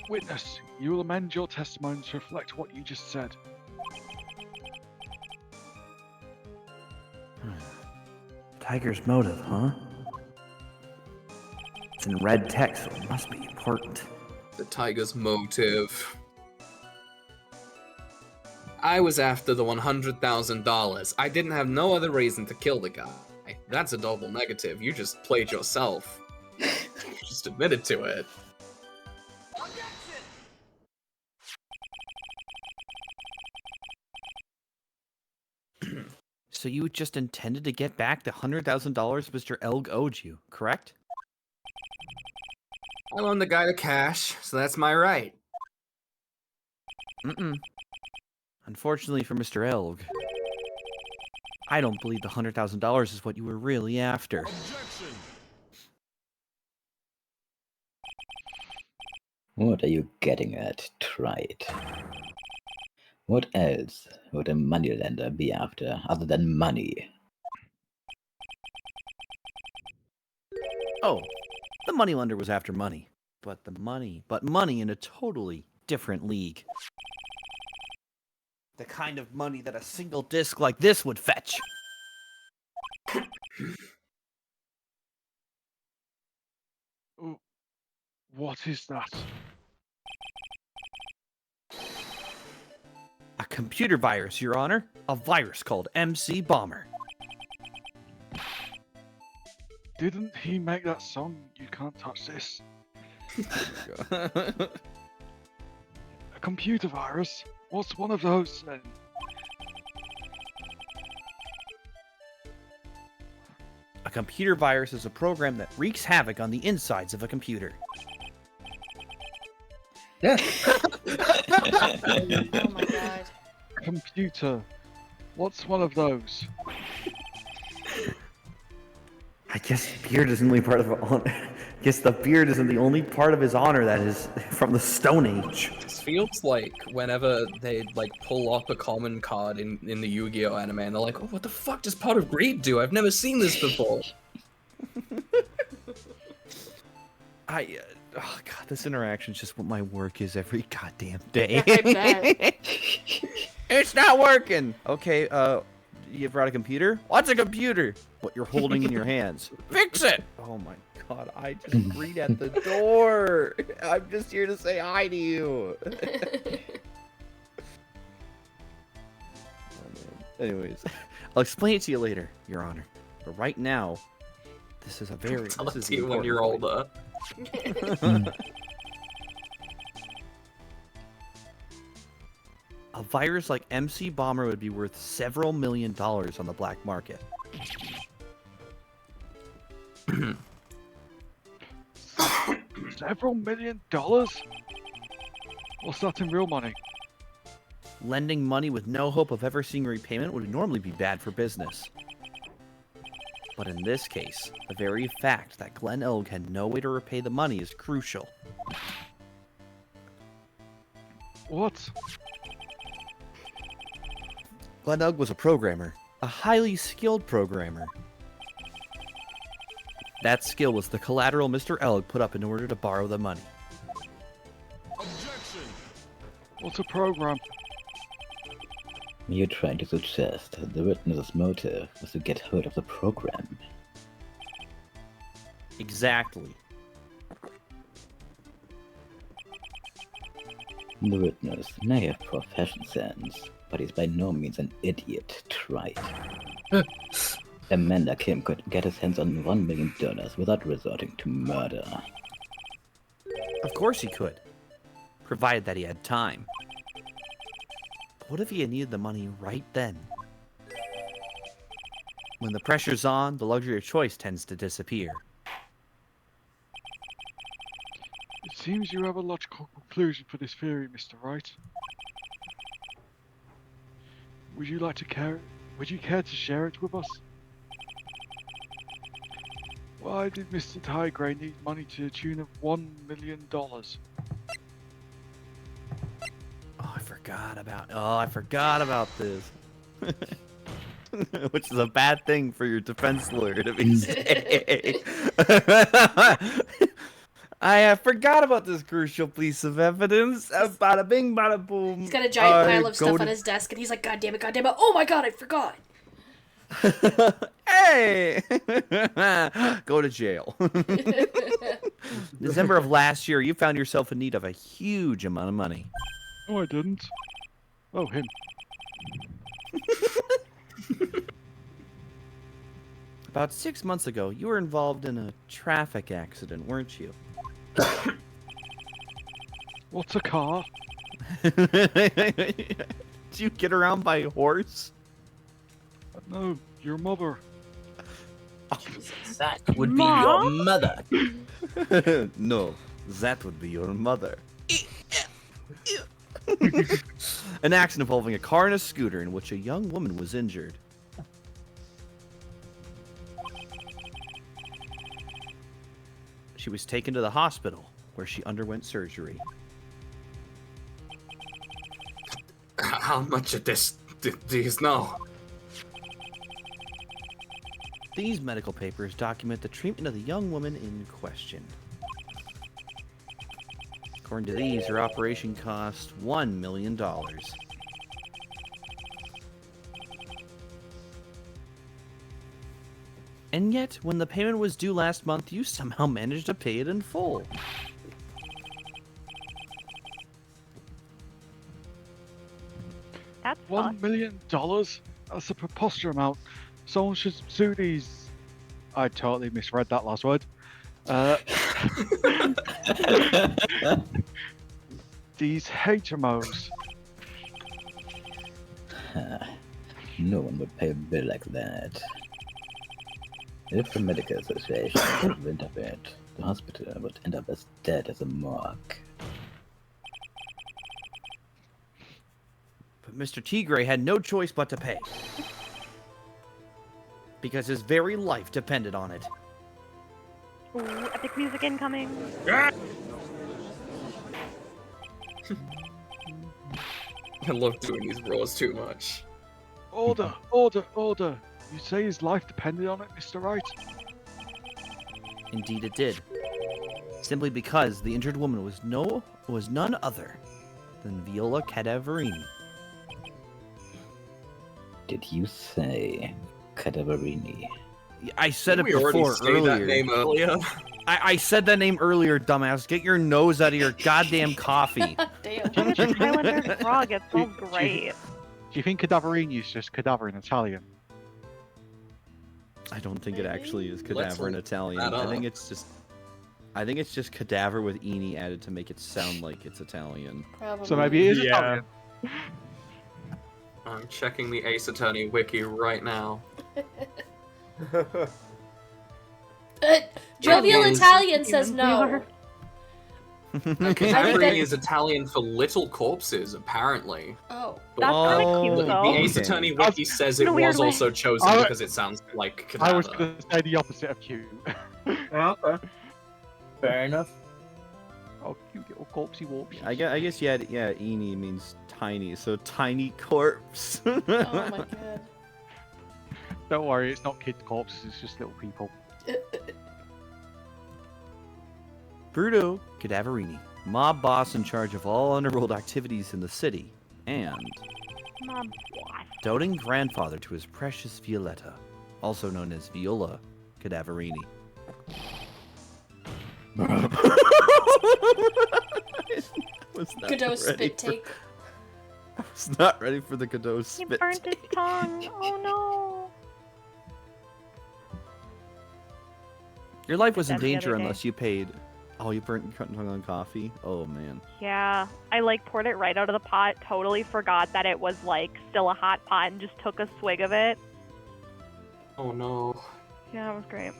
Witness, you will amend your testimony to reflect what you just said. Tiger's motive, huh? It's in red text, so it must be important. The tiger's motive. I was after the $100,000. I didn't have no other reason to kill the guy. That's a double negative. You just played yourself. You just admitted to it. So you just intended to get back the $100,000 Mr. Elg owed you, correct? I loaned the guy the cash, so that's my right. Mm-mm. Unfortunately for Mr. Elg, I don't believe the $100,000 is what you were really after. What are you getting at? Try it. What else would a moneylender be after other than money? Oh, the moneylender was after money. But money in a totally different league. The kind of money that a single disc like this would fetch. What is that? A computer virus, Your Honor. A virus called MC Bomber. Didn't he make that song, You Can't Touch This? A computer virus? What's one of those then? A computer virus is a program that wreaks havoc on the insides of a computer. Yeah. Oh my god. Computer. What's one of those? I guess beard isn't the only part of honor. I guess the beard isn't the only part of his honor that is from the Stone Age. This feels like whenever they pull up a common card in the Yu-Gi-Oh anime and they're like, oh, what the fuck does Pot of Greed do? I've never seen this before. Oh god, this interaction is just what my work is every goddamn day. I bet. It's not working! Okay, you brought a computer? What's a computer? What you're holding in your hands. Fix it! Oh my god, I just greet at the door! I'm just here to say hi to you! Anyways, I'll explain it to you later, Your Honor. But right now, this is a very... Tell this it is to you when you're important older. A virus like MC Bomber would be worth several $1 million on the black market. Several $1 million? What's that in real money? Lending money with no hope of ever seeing repayment would normally be bad for business. But in this case, the very fact that Glenn Elg had no way to repay the money is crucial. What? Glenn Elg was a programmer, a highly skilled programmer. That skill was the collateral Mr. Elg put up in order to borrow the money. What's a program? You're trying to suggest that the witness's motive was to get hold of the program. Exactly. The witness may have profession sense, but he's by no means an idiot. Try it. Amanda Kim could get his hands on $1 million without resorting to murder. Of course he could, provided that he had time. But what if he had needed the money right then? When the pressure's on, the luxury of choice tends to disappear. It seems you have a logical conclusion for this theory, Mr. Wright. Would you care to share it with us? Why did Mr. Tigray need money to the tune of $1 million? Oh, I forgot about this. Which is a bad thing for your defense lawyer to be saying. I forgot about this crucial piece of evidence. Bada bing, bada boom. He's got a giant pile of stuff on his desk, and he's like, God damn it, oh my god, I forgot. Hey! Go to jail. December of last year, you found yourself in need of a huge amount of money. No, I didn't. Oh, him. About 6 months ago, you were involved in a traffic accident, weren't you? What's a car? Did you get around by horse? No, your mother. That would be your mother. No, that would be your mother. An accident involving a car and a scooter in which a young woman was injured. She was taken to the hospital, where she underwent surgery. How much of this do you know? These medical papers document the treatment of the young woman in question. According to these, her operation cost $1 million. And yet, when the payment was due last month, you somehow managed to pay it in full. That's $1 million? That's a preposterous amount. Someone should sue these. I totally misread that last word. These HMOs. No one would pay a bill like that. If the medical association got rid of it, the hospital would end up as dead as a morgue. But Mr. Tigray had no choice but to pay. Because his very life depended on it. Ooh, epic music incoming. I love doing these rolls too much. Order, order, order. You say his life depended on it, Mr. Wright? Indeed it did. Simply because the injured woman was none other than Viola Cadaverini. Did you say Cadaverini? I said it Didn't we already before say earlier. that name earlier? I said that name earlier, dumbass. Get your nose out of your goddamn coffee. Damn. It's a Highlander frog. It smells great. Do you think cadaverini is just cadaver in Italian? I don't think it actually is Let's cadaver in look Italian. that I think up. it's just cadaver with "eni" added to make it sound like it's Italian. Probably. So maybe it is Yeah. Italian. I'm checking the Ace Attorney wiki right now. Jovial It is- Italian says no. Cadaverini is Italian for little corpses, apparently. Oh. But That's kind of cute, the though. Ace Attorney wiki says in it a weird was way. also chosen I- because it sounds like cadaver. I was going to say the opposite of cute. Okay. Fair enough. Oh, cute little corpsey warpsy. I guess yeah, "eni" means tiny, so tiny corpse. Oh my god. Don't worry, it's not kid corpses, it's just little people. Bruto Cadaverini, mob boss in charge of all underworld activities in the city, and Mom, what? doting grandfather to his precious Violetta, also known as Viola Cadaverini. Godot spit take. I was not ready for the Godot He spit burnt his take. tongue. Oh no. Your life was in That the danger other day. unless you paid. Oh, you burnt your tongue on coffee? Oh, man. Yeah, I poured it right out of the pot. Totally forgot that it was still a hot pot and just took a swig of it. Oh no. Yeah, it was great.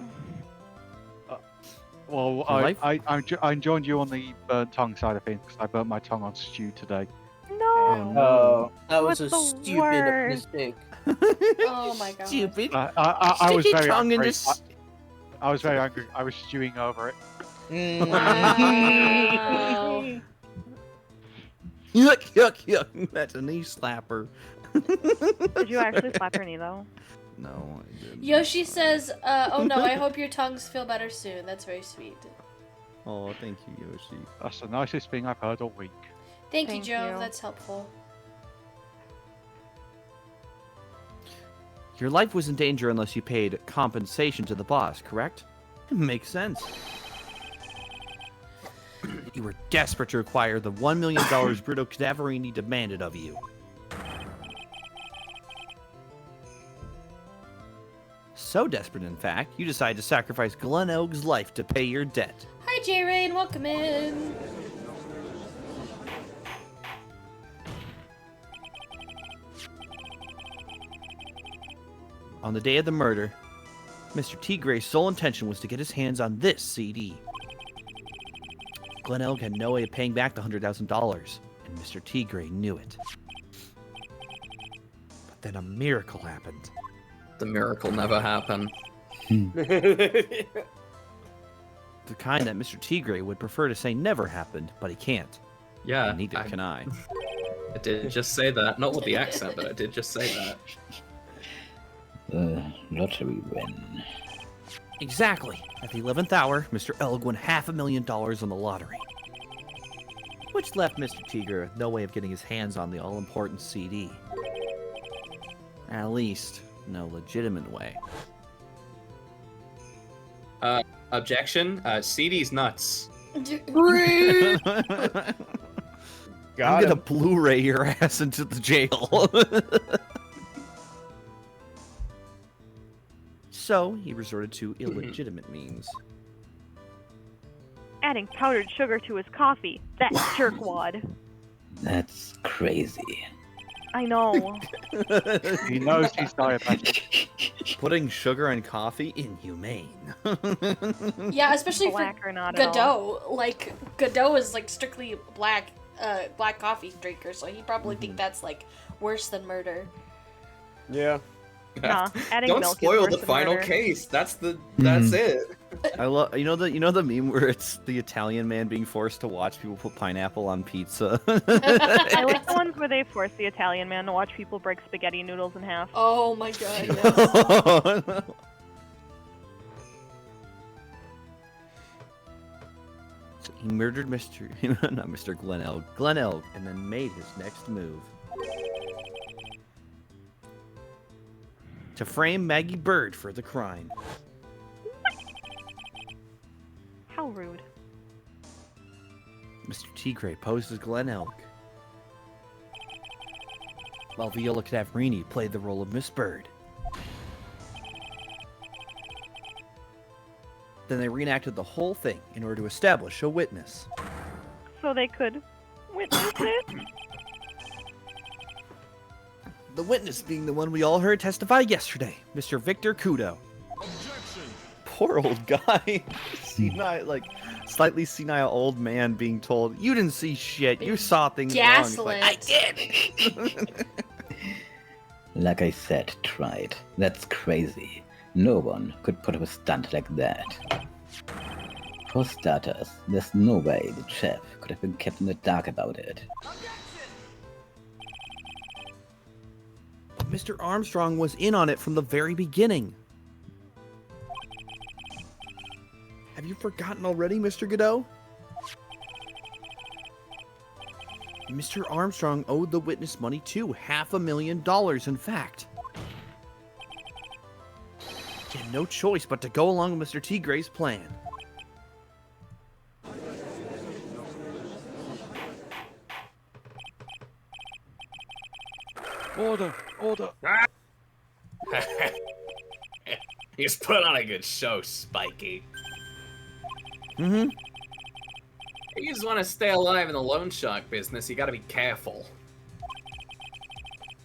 Well, Your life- I joined you on the burnt tongue side of things because I burnt my tongue on stew today. No. Oh, that was a What's the stupid worst? mistake. Oh my god. Stupid. I was Sticky very tongue angry. and just. I was very angry. I was stewing over it. Wow. Yuck, yuck, yuck. That's a knee slapper. Did you actually slap her knee though? No, I didn't. Yoshi says, oh no, I hope your tongues feel better soon. That's very sweet. Oh, thank you, Yoshi. That's the nicest thing I've heard all week. Thank you, Thank Joe. you. That's helpful. Your life was in danger unless you paid compensation to the boss, correct? Makes sense. You were desperate to acquire the $1 million Bruto Cadaverini demanded of you. So desperate, in fact, you decided to sacrifice Glen Elg's life to pay your debt. Hi, J-Rain. Welcome in. On the day of the murder, Mr. T. Gray's sole intention was to get his hands on this CD. Glen Elg had no way of paying back the $100,000, and Mr. T. Gray knew it. But then a miracle happened. The miracle never happened. The kind that Mr. T. Gray would prefer to say never happened, but he can't. Yeah. And neither can I. I did just say that. Not with the accent, but I did just say that. The lottery win. Exactly. At the 11th hour, Mr. Elg won $500,000 on the lottery. Which left Mr. Tiger with no way of getting his hands on the all-important CD. At least, no legitimate way. Objection. CD's nuts. I'm gonna Blu-ray your ass into the jail. So, he resorted to illegitimate means. Adding powdered sugar to his coffee. That's jerkwad. That's crazy. I know. He knows he's diabetic. Putting sugar in coffee? Inhumane. Yeah, especially Black for or not at Godot. Like, Godot is like strictly black coffee drinker, so he probably think that's like worse than murder. Yeah. Nah, adding Don't milk is spoil worse the than final murder. case. That's it. I love you know the meme where it's the Italian man being forced to watch people put pineapple on pizza. I like the ones where they force the Italian man to watch people break spaghetti noodles in half. Oh my god, yes. So he murdered not Mr. Glen Elg, and then made his next move. To frame Maggie Bird for the crime. How rude. Mr. T. Gray posed as Glen Elg, while Viola Cadaverini played the role of Miss Bird. Then they reenacted the whole thing in order to establish a witness. So they could witness it? The witness being the one we all heard testify yesterday, Mr. Victor Kudo. Poor old guy. Slightly senile old man being told, you didn't see shit, you saw things wrong. He's like, I did! Like I said, tried. That's crazy. No one could put up a stunt like that. For starters, there's no way the chef could have been kept in the dark about it. But Mr. Armstrong was in on it from the very beginning. Have you forgotten already, Mr. Godot? Mr. Armstrong owed the witness money too, $500,000 in fact. He had no choice but to go along with Mr. T. Gray's plan. Order! Order! He's put on a good show, Spiky. Mm-hmm. If you just want to stay alive in the loan shark business, you gotta be careful.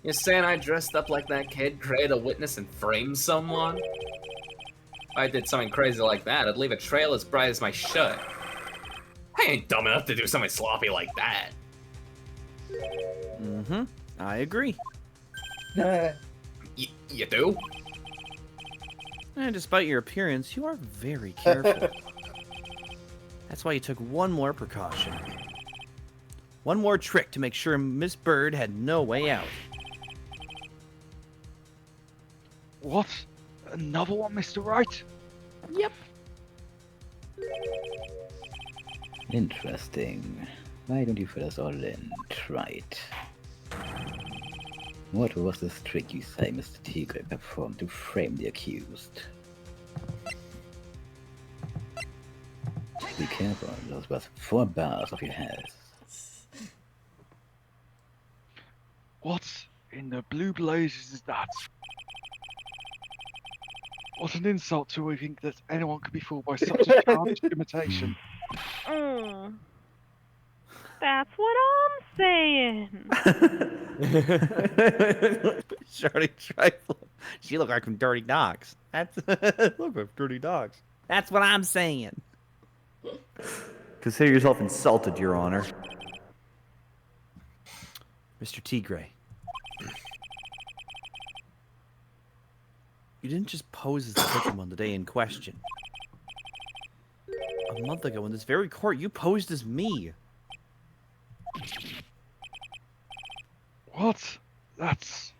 You're saying I dressed up like that kid, created a witness, and framed someone? If I did something crazy like that, I'd leave a trail as bright as my shirt. I ain't dumb enough to do something sloppy like that. Mm-hmm. I agree. You do? And despite your appearance, you are very careful. That's why you took one more precaution. One more trick to make sure Miss Bird had no way out. What? Another one, Mr. Wright? Yep. Interesting. Why don't you fill us all in? Try it. What was this trick you say Mr. Tigre performed to frame the accused? Be careful, those were 4 bars of your head. What in the blue blazes is that? What an insult to think that anyone could be fooled by such a childish imitation. That's what I'm saying. Shorty Trifle. She looked like some dirty dogs. That's look like dirty dogs. That's what I'm saying. Consider yourself insulted, Your Honor. Mr. Tigre. You didn't just pose as the victim on the day in question. A month ago in this very court, you posed as me. What? That's...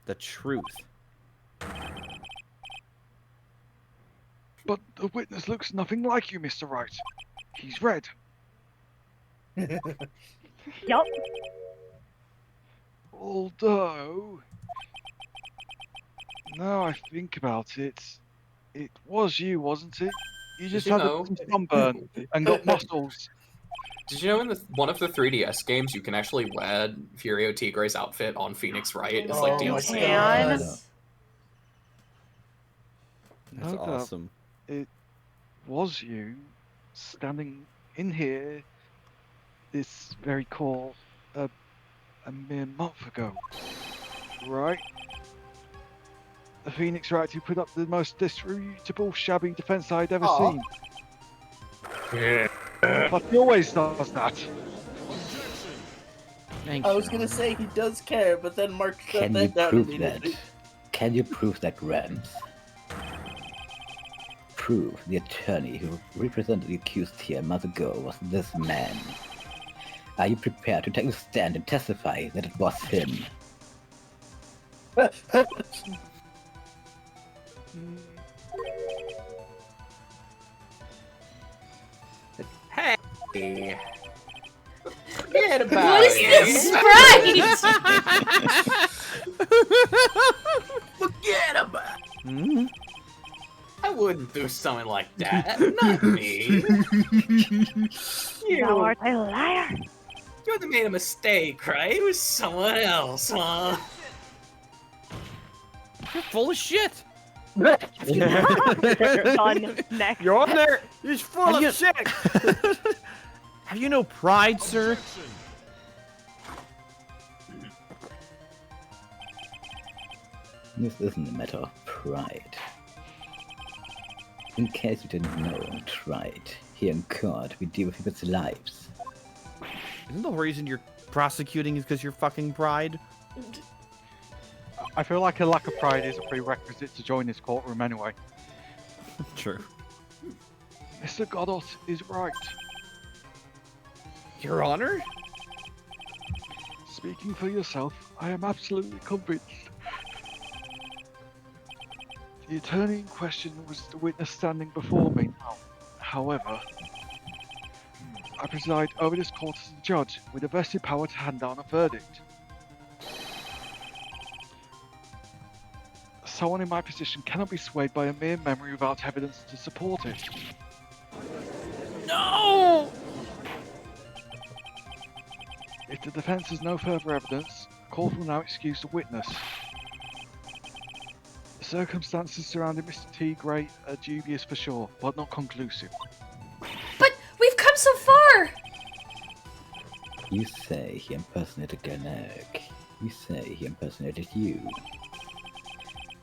The truth. But the witness looks nothing like you, Mr. Wright. He's red. Yup. Although... Now I think about it, it was you, wasn't it? You just you had know? some sunburn and got muscles. Did you know in one of the 3DS games you can actually wear Furio Tigre's outfit on Phoenix Wright? It's like Oh my DLC. God. That's No, awesome. It was you standing in here, this very court, a mere month ago, right? The Phoenix Wright who put up the most disreputable, shabby defense I'd ever seen. But he always does that. Thanks, I was Your gonna Honor. say he does care, but then Mark shut Can you that down prove immediately. that? Can you prove that, Rams? Prove the attorney who represented the accused here a month ago was this man. Are you prepared to take a stand and testify that it was him? Hey. Forget about What is this sprite? Forget about it. Hmm? I wouldn't do something like that. Not me. Thou art a liar. You would have made a mistake, right? It was someone else, huh? You're full of shit. Done. Next. Your Honor, he's full Have of you- shit. Have you no pride, sir? This isn't a matter of pride. In case you didn't know, try it. Here in court, we deal with people's lives. Isn't the reason you're prosecuting is because you're fucking pride? I feel like a lack of pride is a prerequisite to join this courtroom anyway. True. Mr. Godot is right. Your Honor? Speaking for yourself, I am absolutely convinced. The attorney in question was the witness standing before me now. However, I preside over this court as a judge with a vested power to hand down a verdict. Someone in my position cannot be swayed by a mere memory without evidence to support it. No! If the defense has no further evidence, the court will now excuse the witness. The circumstances surrounding Mr. T. Gray are dubious for sure, but not conclusive. But we've come so far! You say he impersonated Gerneric. You say he impersonated you.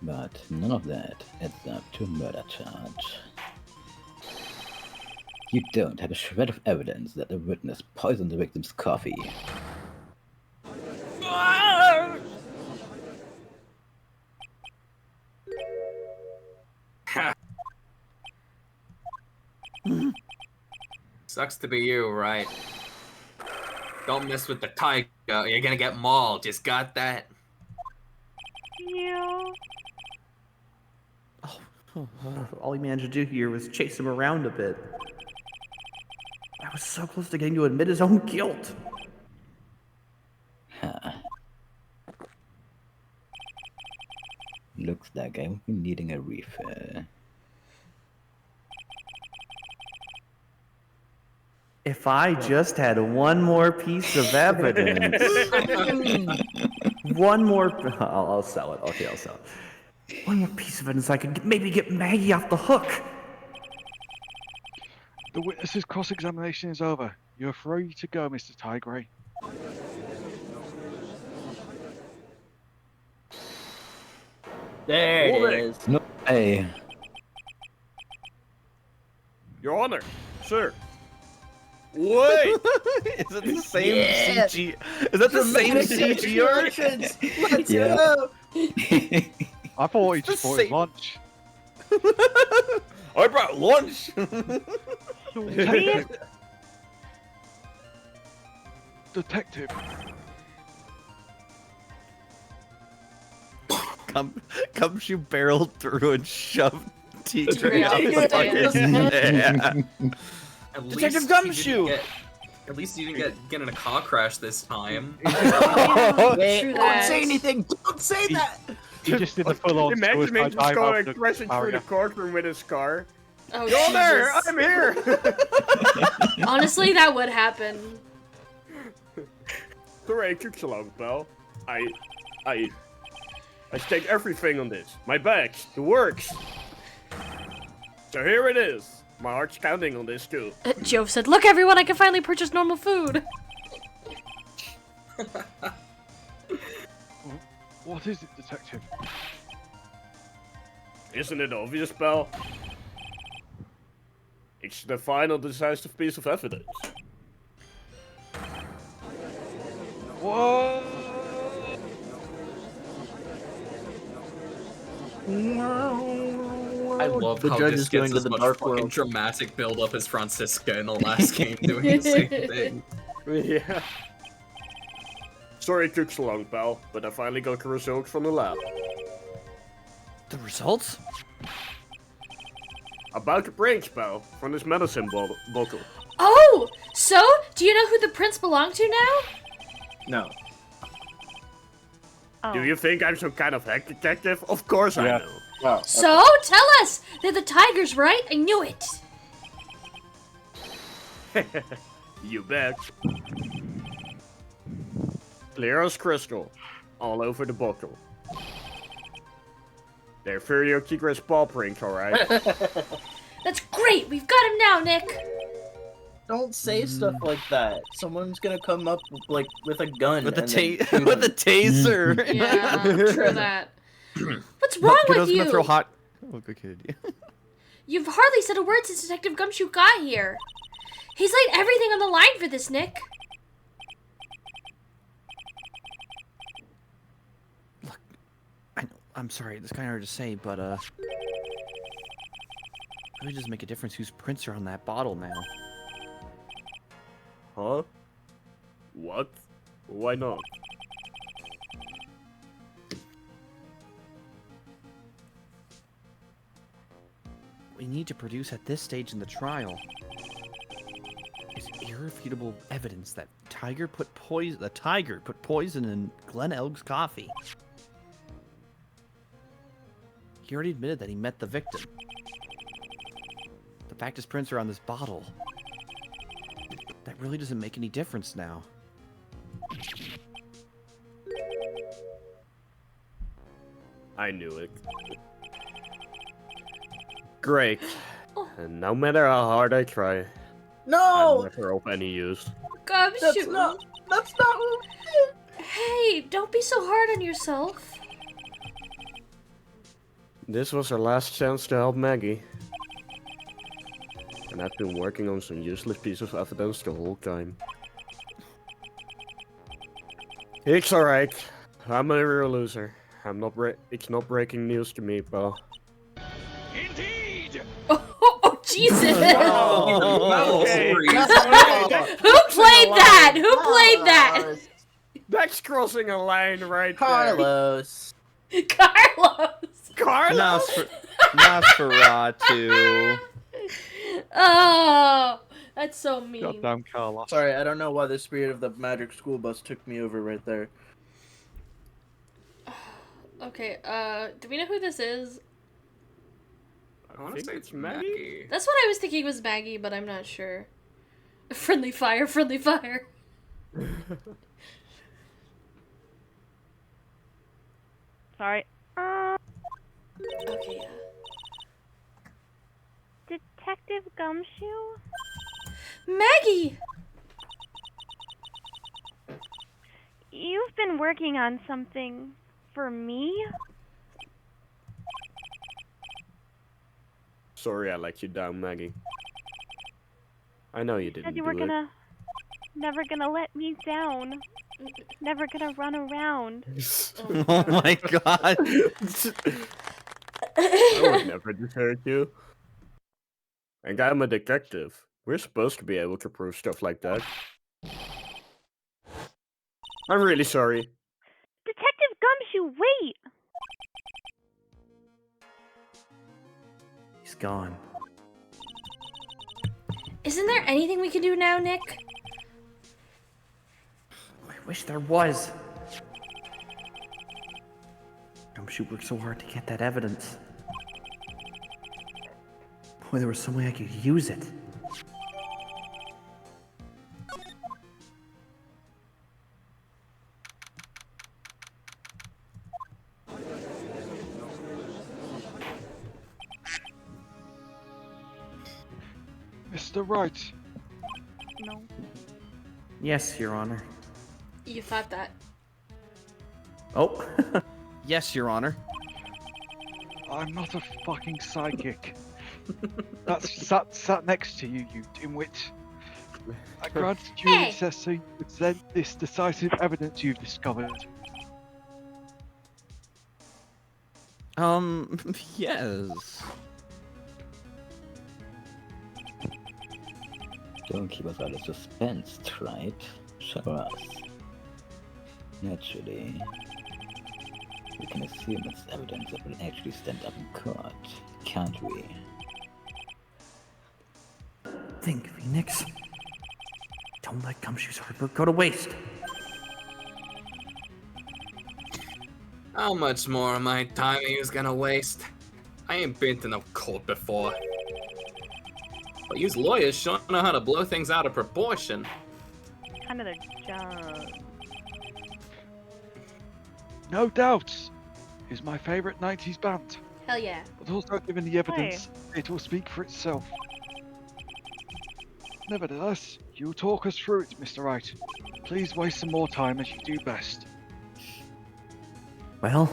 But none of that adds up to a murder charge. You don't have a shred of evidence that the witness poisoned the victim's coffee. Sucks to be you, right? Don't mess with the tiger. You're gonna get mauled. Just got that? Yeah. All he managed to do here was chase him around a bit. I was so close to getting to admit his own guilt. Huh. Looks like I will be needing a refill. If I just had one more piece of evidence. One more. I'll sell it. Okay, I'll sell it. One more piece of evidence, I could maybe get Maggie off the hook. The witness's cross-examination is over. You're free to go, Mr. Tigray. There it is. No way. Your Honor, sir. Wait! Is it the same Yeah. CG? Is that the same CG art? Let's Yeah. go. I thought he It's the just bought his same- lunch. I brought lunch. Detective. Detective. Comes you barreled through and shoved Tigray Tigray out out the the fucking At Detective least you Gumshoe! didn't at least you didn't get in a car crash this time. Wait, True don't that. say anything. Don't say that. He just did the full-on Imagine suicide him just dive out going the crashing through the barrier. courtroom with his car. Oh, Your Honor, Jesus. I'm here. Honestly, that would happen. Sorry, it took so long, pal. I staked everything on this. My bags, the works. So here it is. My heart's counting on this too. Jove said, "Look, everyone, I can finally purchase normal food." What is it, Detective? Isn't it obvious, pal? It's the final decisive piece of evidence. Whoa! I love The how judge this is going gets to as the much dark fucking world. dramatic build-up as Francisca in the last game doing the same thing. Yeah. Sorry it took so long, pal, but I finally got the results from the lab. The results? About the brains, pal, from this medicine bottle. Oh, so do you know who the prince belonged to now? No. Oh. Do you think I'm some kind of hack detective? Of course I know. So tell us, they're the tigers, right? I knew it. You bet. Clear as crystal, all over the bottle. They're Furio Tigra's paw prints, alright? That's great. We've got him now, Nick. Don't say stuff like that. Someone's gonna come up with a gun With a and then shoot with a him. taser. Yeah, true that. What's wrong with Kiddo's you? gonna throw hot. Oh, good kid. You've hardly said a word since Detective Gumshoe got here. He's laid everything on the line for this, Nick. I'm sorry, it's kind of hard to say, but it really doesn't make a difference whose prints are on that bottle now. Huh? What? Why not? We need to produce at this stage in the trial is irrefutable evidence that the tiger put poison in Glenn Elg's coffee. He already admitted that he met the victim. The fact his prints are on this bottle, that really doesn't make any difference now. I knew it. Great. And no matter how hard I try, I'm No! never of any use. Gumshoe. That's not what we did. Hey, don't be so hard on yourself. This was our last chance to help Maggie. And I've been working on some useless piece of evidence the whole time. It's alright. I'm a real loser. It's not breaking news to me, pal. Oh, Jesus! Okay. Who played that? Who played that? That's crossing a line right Carlos. Carlos. Nosferatu. Oh, that's so mean. Goddamn Carlos. Sorry, I don't know why the spirit of the magic school bus took me over right there. Okay, do we know who this is? I want to say it's Maggie. That's what I was thinking was Maggie, but I'm not sure. Friendly fire, friendly fire. Sorry. Okay, yeah. Detective Gumshoe? Maggie! You've been working on something for me? Sorry I let you down, Maggie. I know you didn't Said you do were it. never gonna let me down. Never gonna run around. Oh my god. I would never desert you. And I'm a detective. We're supposed to be able to prove stuff like that. I'm really sorry. Detective Gumshoe, wait! He's gone. Isn't there anything we can do now, Nick? I wish there was. Gumshoe worked so hard to get that evidence. Boy, there was some way I could use it. Mr. Wright. No. Yes, Your Honor. You thought that. Oh. Yes, Your Honor. I'm not a fucking psychic. That's sat next to you, you dimwit. I granted you an access so you could present this decisive evidence you've discovered. Yes. Don't keep us out of suspense, right? Show us. Naturally, we can assume it's evidence that will actually stand up in court, can't we? Think, Phoenix. Don't let Gumshoe's hard work go to waste. How much more of my time are you gonna waste? I ain't been to no court before. But you lawyers sure know how to blow things out of proportion. Kind of their job. No doubts. Is my favorite 90s band. Hell yeah. But also given the evidence, it will speak for itself. Nevertheless, you'll talk us through it, Mr. Wright. Please waste some more time as you do best. Well,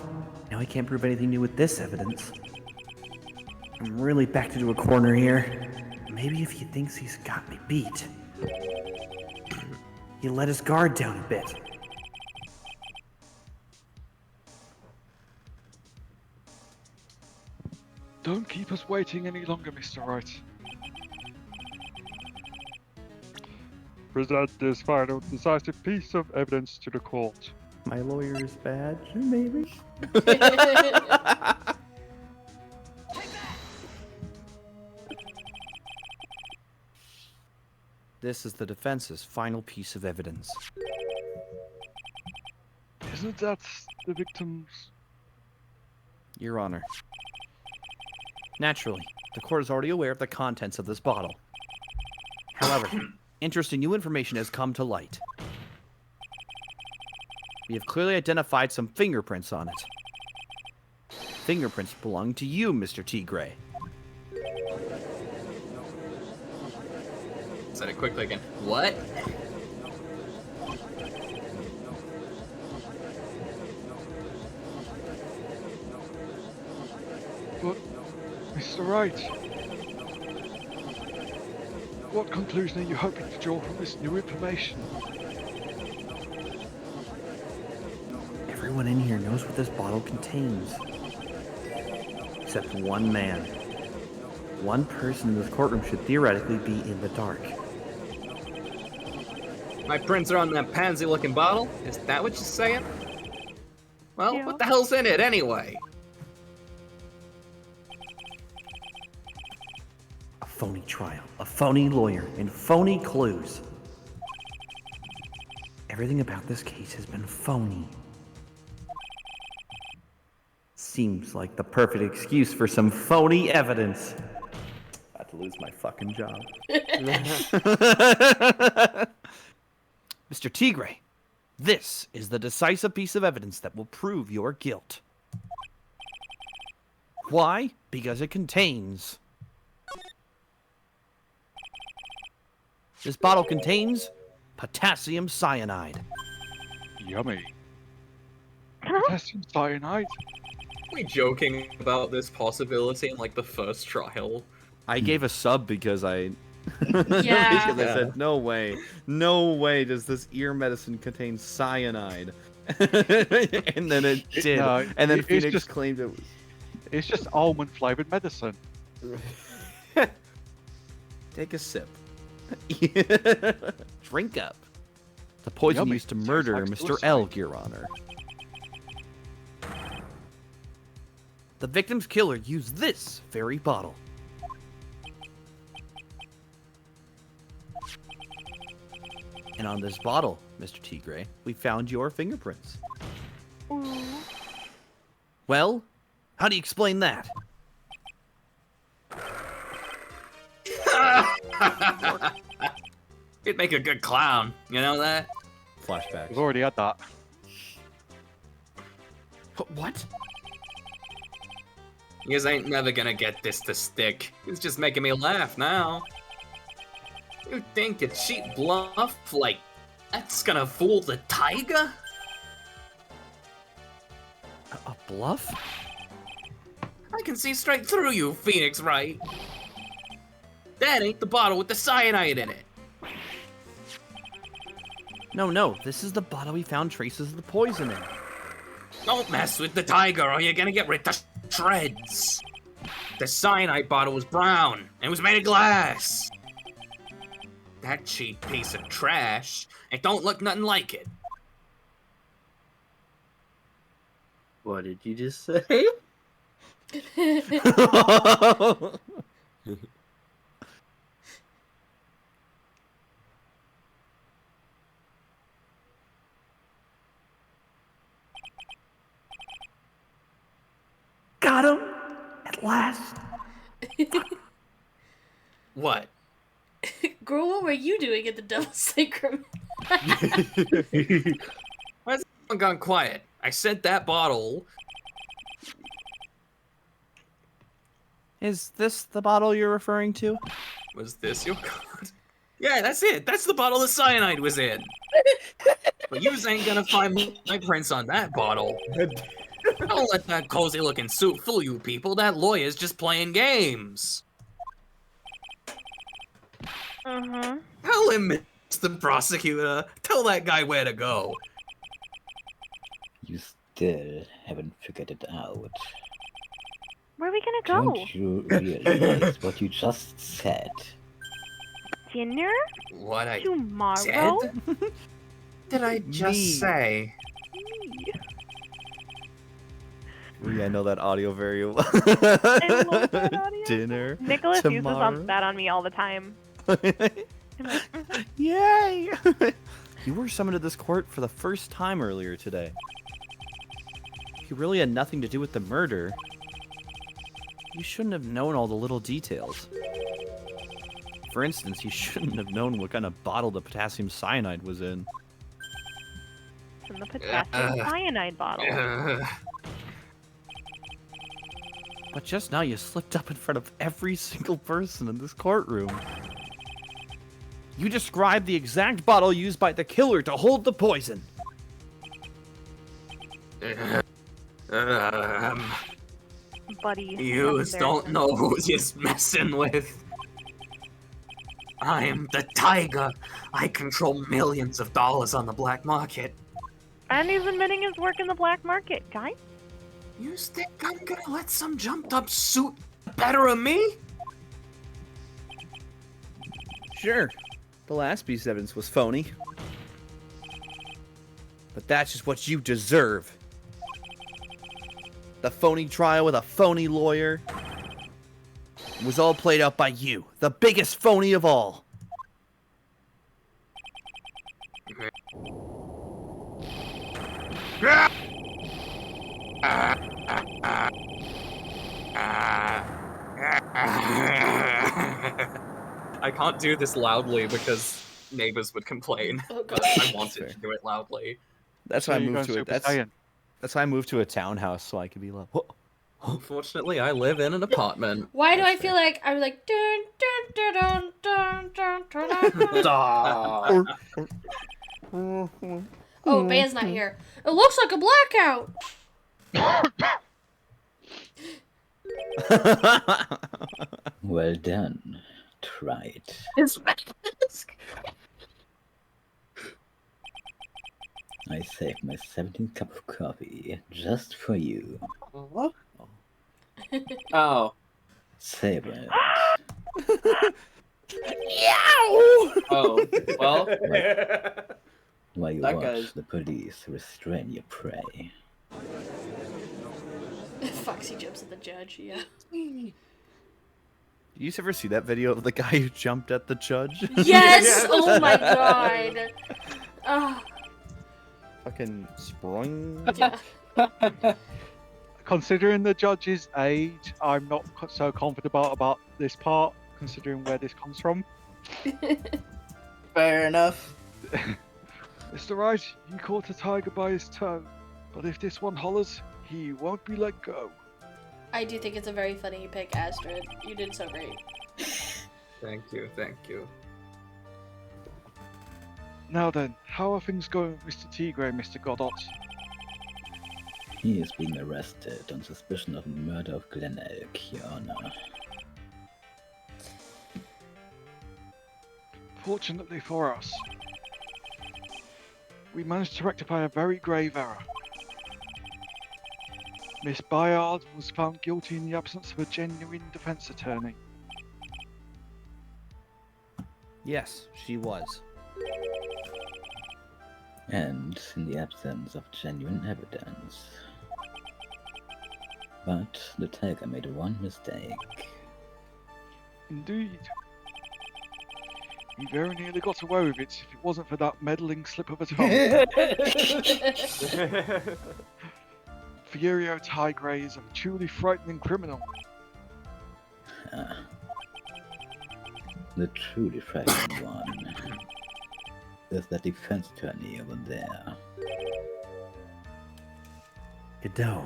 now I can't prove anything new with this evidence. I'm really backed into a corner here. Maybe if he thinks he's got me beat, he'll let his guard down a bit. Don't keep us waiting any longer, Mr. Wright. Present this final decisive piece of evidence to the court. My lawyer's badge, maybe? This is the defense's final piece of evidence. Isn't that the victim's? Your Honor. Naturally, the court is already aware of the contents of this bottle. However, interesting new information has come to light. We have clearly identified some fingerprints on it. Fingerprints belong to you, Mr. T. Gray. Said it quickly again. What? But, Mr. Wright, What conclusion are you hoping to draw from this new information? Everyone in here knows what this bottle contains. Except one man. One person in this courtroom should theoretically be in the dark. My prints are on that pansy-looking bottle? Is that what you're saying? Well, Yeah. what the hell's in it anyway? A phony trial, a phony lawyer, and phony clues. Everything about this case has been phony. Seems like the perfect excuse for some phony evidence. About to lose my fucking job. Mr. Tigre, this is the decisive piece of evidence that will prove your guilt. Why? Because it contains... This bottle contains potassium cyanide. Yummy. Potassium cyanide? Are we joking about this possibility in like the first trial? I gave a sub because I... Yeah. because I said, no way does this ear medicine contain cyanide. And then it did. No, and then it's Phoenix just- claimed it was... It's just almond flavored medicine. Take a sip. Drink up. The poison Yummy. used to murder Tastes like Mr. suicide. Elk, Your Honor. The victim's killer used this very bottle. And on this bottle, Mr. Tigre, we found your fingerprints. Well, how do you explain that? You'd make a good clown, you know that? Flashbacks. We've already had that. What? You guys ain't never gonna get this to stick. It's just making me laugh now. You think a cheap bluff like that's gonna fool the tiger? A bluff? I can see straight through you, Phoenix, right? That ain't the bottle with the cyanide in it. No, this is the bottle we found traces of the poison in. Don't mess with the tiger or you're gonna get ripped to shreds. The cyanide bottle was brown and was made of glass. That cheap piece of trash, it don't look nothing like it. What did you just say? Got him! At last! What? Girl, what were you doing at the Devil's Sacrum? Why's everyone gone quiet? I said that bottle. Is this the bottle you're referring to? Was this your card? Yeah, that's it. That's the bottle the cyanide was in. But yous ain't gonna find my prints on that bottle. Don't let that cozy-looking suit fool you people. That lawyer's just playing games. Mm-hmm. Tell him, Mr. Prosecutor. Tell that guy where to go. You still haven't figured it out. Where are we gonna go? Don't you realize what you just said? Dinner? What I Tomorrow? said? Did I just say? Yeah, I know that audio very well. I love that audio. Dinner. Nicholas uses tomorrow. that on me all the time. Yay! You were summoned to this court for the first time earlier today. You really had nothing to do with the murder. You shouldn't have known all the little details. For instance, you shouldn't have known what kind of bottle the potassium cyanide was in. It's in the potassium cyanide bottle. But just now you slipped up in front of every single person in this courtroom. You described the exact bottle used by the killer to hold the poison. Buddy. You that's don't embarrassing. know who you're messing with. I'm the tiger. I control millions of dollars on the black market. And he's admitting his work in the black market, guys. You think I'm gonna let some jumped up suit better of me? Sure, the last piece of evidence was phony. But that's just what you deserve. The phony trial with a phony lawyer was all played out by you, the biggest phony of all. I can't do this loudly because neighbors would complain. Oh, But I wanted to do it loudly. That's why I moved to it. That's why I moved to a townhouse so I could be like. Whoa. Unfortunately, I live in an apartment. Why do I feel like I'm like dun dun dun dun dun dun dun dun. Oh, Band's not here. It looks like a blackout. Well done. Tried. His mask. I saved my 17th cup of coffee just for you. What? Oh. Savor Yow! Oh, well. it. While you That watch guy's- the police restrain your prey. Foxy jumps at the judge, yeah. You ever see that video of the guy who jumped at the judge? Yes! Oh my god! Oh. Fucking sprung. Yeah. Considering the judge's age, I'm not so confident about this part, considering where this comes from. Fair enough. Mr. Wright, you caught a tiger by his toe, but if this one hollers, he won't be let go. I do think it's a very funny pick, Astrid. You did so great. Thank you, thank you. Now then, how are things going with Mr. Tigre and Mr. Godot? He is being arrested on suspicion of murder of Glen Elk, Your Honor. Fortunately for us, we managed to rectify a very grave error. Miss Bayard was found guilty in the absence of a genuine defense attorney. Yes, she was. And in the absence of genuine evidence. But the tiger made one mistake. Indeed. He very nearly got away with it if it wasn't for that meddling slip of a tongue. Furio Tigre is a truly frightening criminal. The truly frightening one is the defense attorney over there. Godot.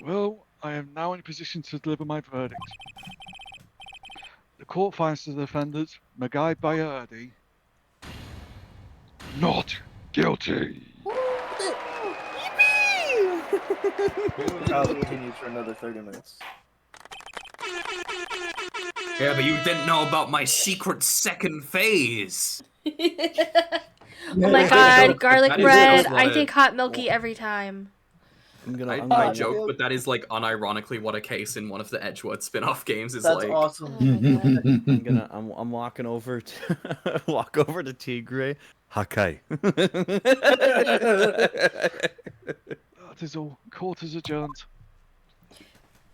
Well, I am now in a position to deliver my verdict. The court finds the defendant, Magai Bayardi, not guilty. Trial continues for another 30 minutes. Yeah, but you didn't know about my secret second phase. Oh my god, garlic That is bread. just I what think hot milky every time. I joke, but that is like unironically what a case in one of the Edgewood spin-off games is That's like. awesome. I'm walking over to walk over to Tigre. Hakai. That is all. Court is adjourned.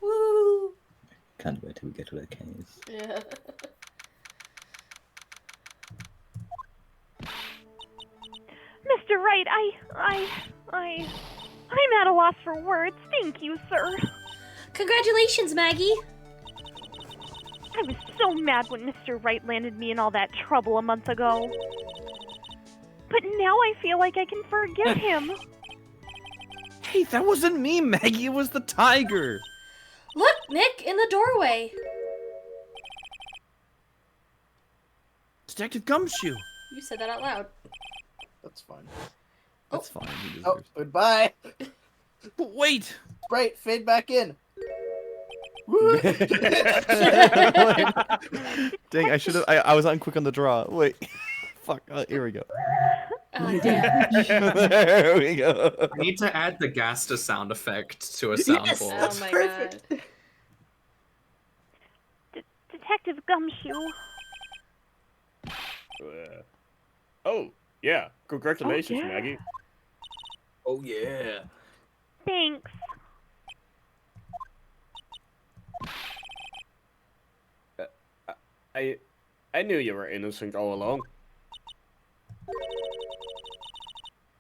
Woo! Can't wait till we get to that case. Yeah. Mr. Wright, I'm at a loss for words. Thank you, sir. Congratulations, Maggie. I was so mad when Mr. Wright landed me in all that trouble a month ago. But now I feel like I can forgive him. Hey, that wasn't me, Maggie. It was the tiger. Look, Nick, in the doorway. Detective Gumshoe. You said that out loud. That's fine. That's fine. He Oh, deserves goodbye. But wait. Sprite, fade back in. Dang, I should have. I was on quick on the draw. Wait. Fuck. Here we go. Oh, damn. There we go. I need to add the Gasta sound effect to a Yes, soundboard. that's Oh my perfect. god. Detective Gumshoe. Oh, yeah. Congratulations, Oh, yeah. Maggie. Oh yeah. Thanks. I knew you were innocent all along.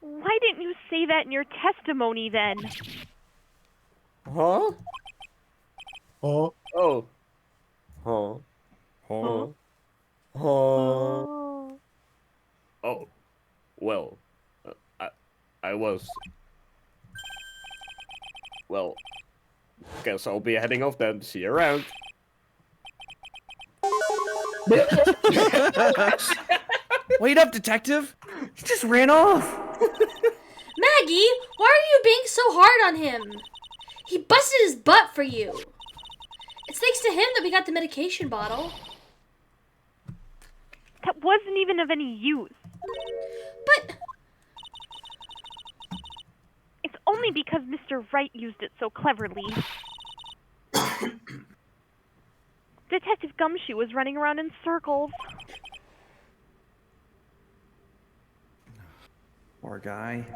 Why didn't you say that in your testimony then? Huh? Oh. Oh. Huh. Huh. Huh. Oh. Well. I was. Well. Guess I'll be heading off then. See you around. Wait up, detective! He just ran off! Maggie, why are you being so hard on him? He busted his butt for you. It's thanks to him that we got the medication bottle. That wasn't even of any use. But it's only because Mr. Wright used it so cleverly. Detective Gumshoe was running around in circles. Poor guy.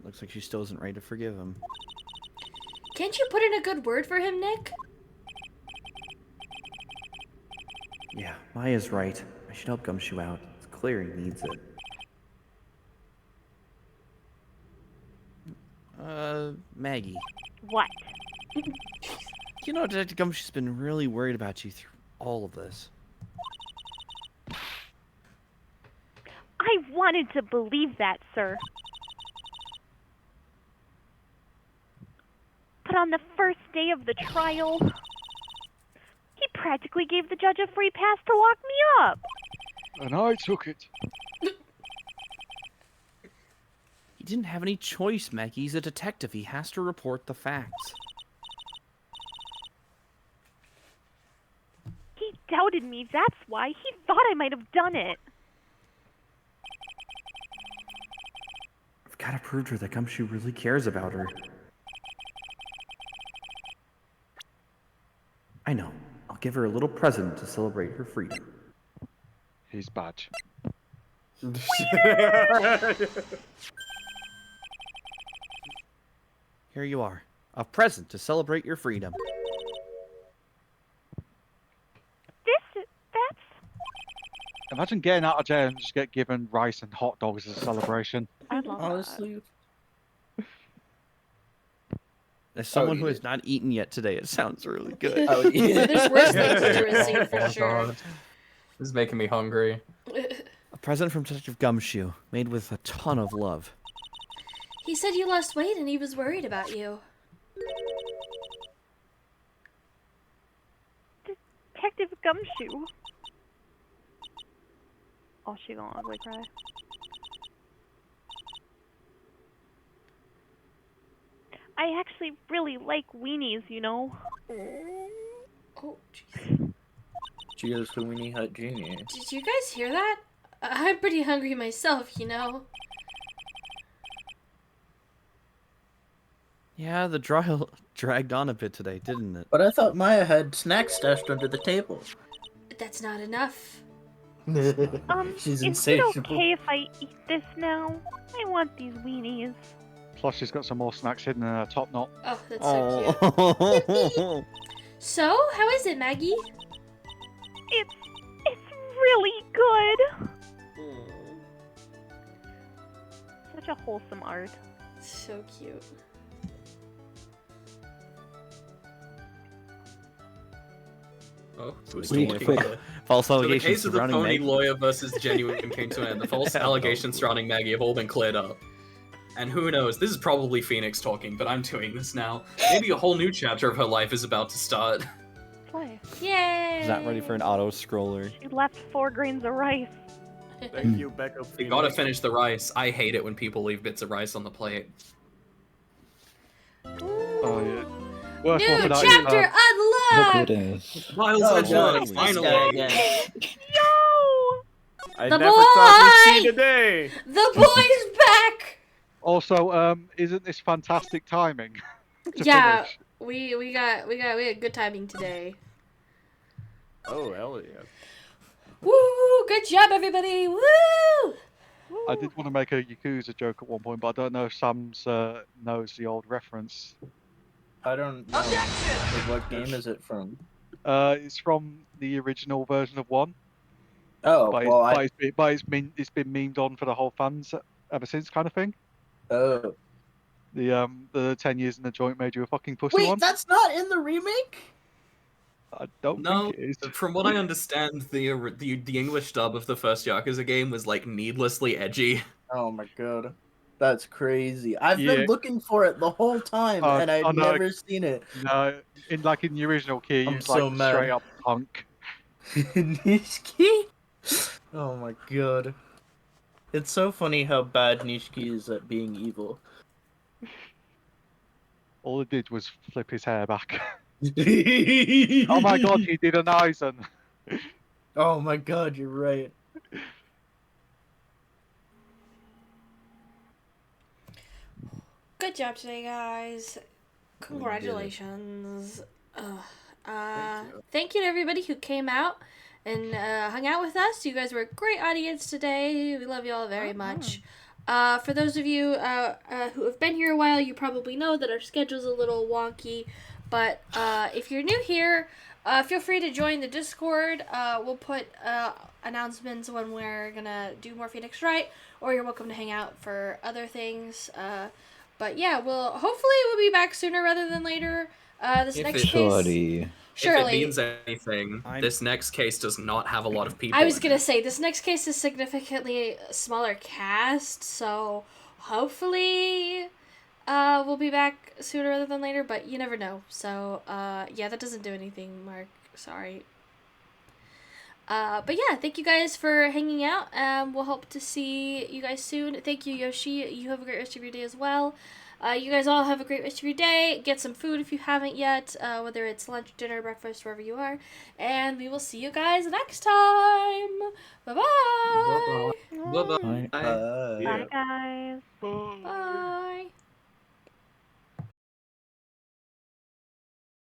Looks like she still isn't ready to forgive him. Can't you put in a good word for him, Nick? Yeah, Maya's right. I should help Gumshoe out. It's clear he needs it. Maggie. What? You know, Detective Gumshoe's been really worried about you through all of this. I wanted to believe that, sir. But on the first day of the trial, he practically gave the judge a free pass to lock me up. And I took it. He didn't have any choice, Maggie. He's a detective. He has to report the facts. He doubted me, that's why. He thought I might have done it. I've gotta prove to her that Gumshoe really cares about her. I know. I'll give her a little present to celebrate her freedom. His badge. Here you are. A present to celebrate your freedom. That's... Imagine getting out of jail and just get given rice and hot dogs as a celebration. I'd love Honestly. As someone eat who has it. not eaten yet today, it sounds really good. I would eat it. There's worse things to receive for Oh, sure. God. This is making me hungry. A present from Detective Gumshoe, made with a ton of love. He said you lost weight and he was worried about you. Detective Gumshoe. Oh, she gonna ugly cry. I actually really like weenies, you know. Oh, jeez. She is the Weenie Hut Genius. Did you guys hear that? I'm pretty hungry myself, you know. Yeah, the trial dragged on a bit today, didn't it? But I thought Maya had snacks stashed under the table. That's not enough. She's Is it insatiable. okay if I eat this now? I want these weenies. Plus, she's got some more snacks hidden in her top knot. Oh, that's so cute. Oh. So, how is it, Maggie? It's really good. Such a wholesome art. So cute. Oh, who's Wait, talking? quick. False So the allegations case of the surrounding phony Maggie. lawyer versus genuine came to an end. The false allegations surrounding Maggie have all been cleared up. And who knows, this is probably Phoenix talking, but I'm doing this now. Maybe a whole new chapter of her life is about to start. Play. Yay! He's not ready for an auto scroller. She left 4 grains of rice. Thank you, backup. We gotta finish the rice. I hate it when people leave bits of rice on the plate. Oh yeah. Worst one New for that chapter is, Look who it unlocked! is. Miles Oh, Edgeworth, God, it's this finally. guy again. I The never thought we'd see boy! the day. The boy's back! also, isn't this fantastic timing to Yeah, finish? we had good timing today. Oh, hell yeah. Woo! Good job, everybody! Woo! I did want to make a Yakuza joke at one point, but I don't know if Sam's knows the old reference. I don't know. Like, what game is it from? It's from the original version of 1, Oh, but well, it's been memed on for the whole fans ever since, kind of thing. Oh. The 10 years in the joint made you a fucking pussy Wait, one. that's not in the remake? I don't No, think it is. from what I understand, the English dub of the first Yakuza game was like needlessly edgy. Oh my god. That's crazy. I've Yeah. been looking for it the whole time, and I I've know. never seen it. No, in the original key, he I'm was so like mad. straight up punk. Nishiki? Oh my god. It's so funny how bad Nishiki is at being evil. All it did was flip his hair back. Oh my god, he did an Eisen. Oh my god, you're right. Good job today, guys. Congratulations. Thank you to everybody who came out and hung out with us. You guys were a great audience today. We love you all very much. For those of you who have been here a while, you probably know that our schedule's a little wonky. But if you're new here, feel free to join the Discord. We'll put announcements when we're going to do more Phoenix Wright, or you're welcome to hang out for other things. But yeah, hopefully we'll be back sooner rather than later. This next case... Surely. Surely. If it means anything, this next case does not have a lot of people. I was gonna say, this next case is significantly smaller cast, so hopefully we'll be back sooner rather than later, but you never know. So, yeah, that doesn't do anything, Mark. Sorry. But yeah, thank you guys for hanging out. We'll hope to see you guys soon. Thank you, Yoshi. You have a great rest of your day as well. You guys all have a great rest of your day. Get some food if you haven't yet, whether it's lunch, dinner, breakfast, wherever you are. And we will see you guys next time. Bye-bye. Bye-bye. Bye. Bye, guys. Bye.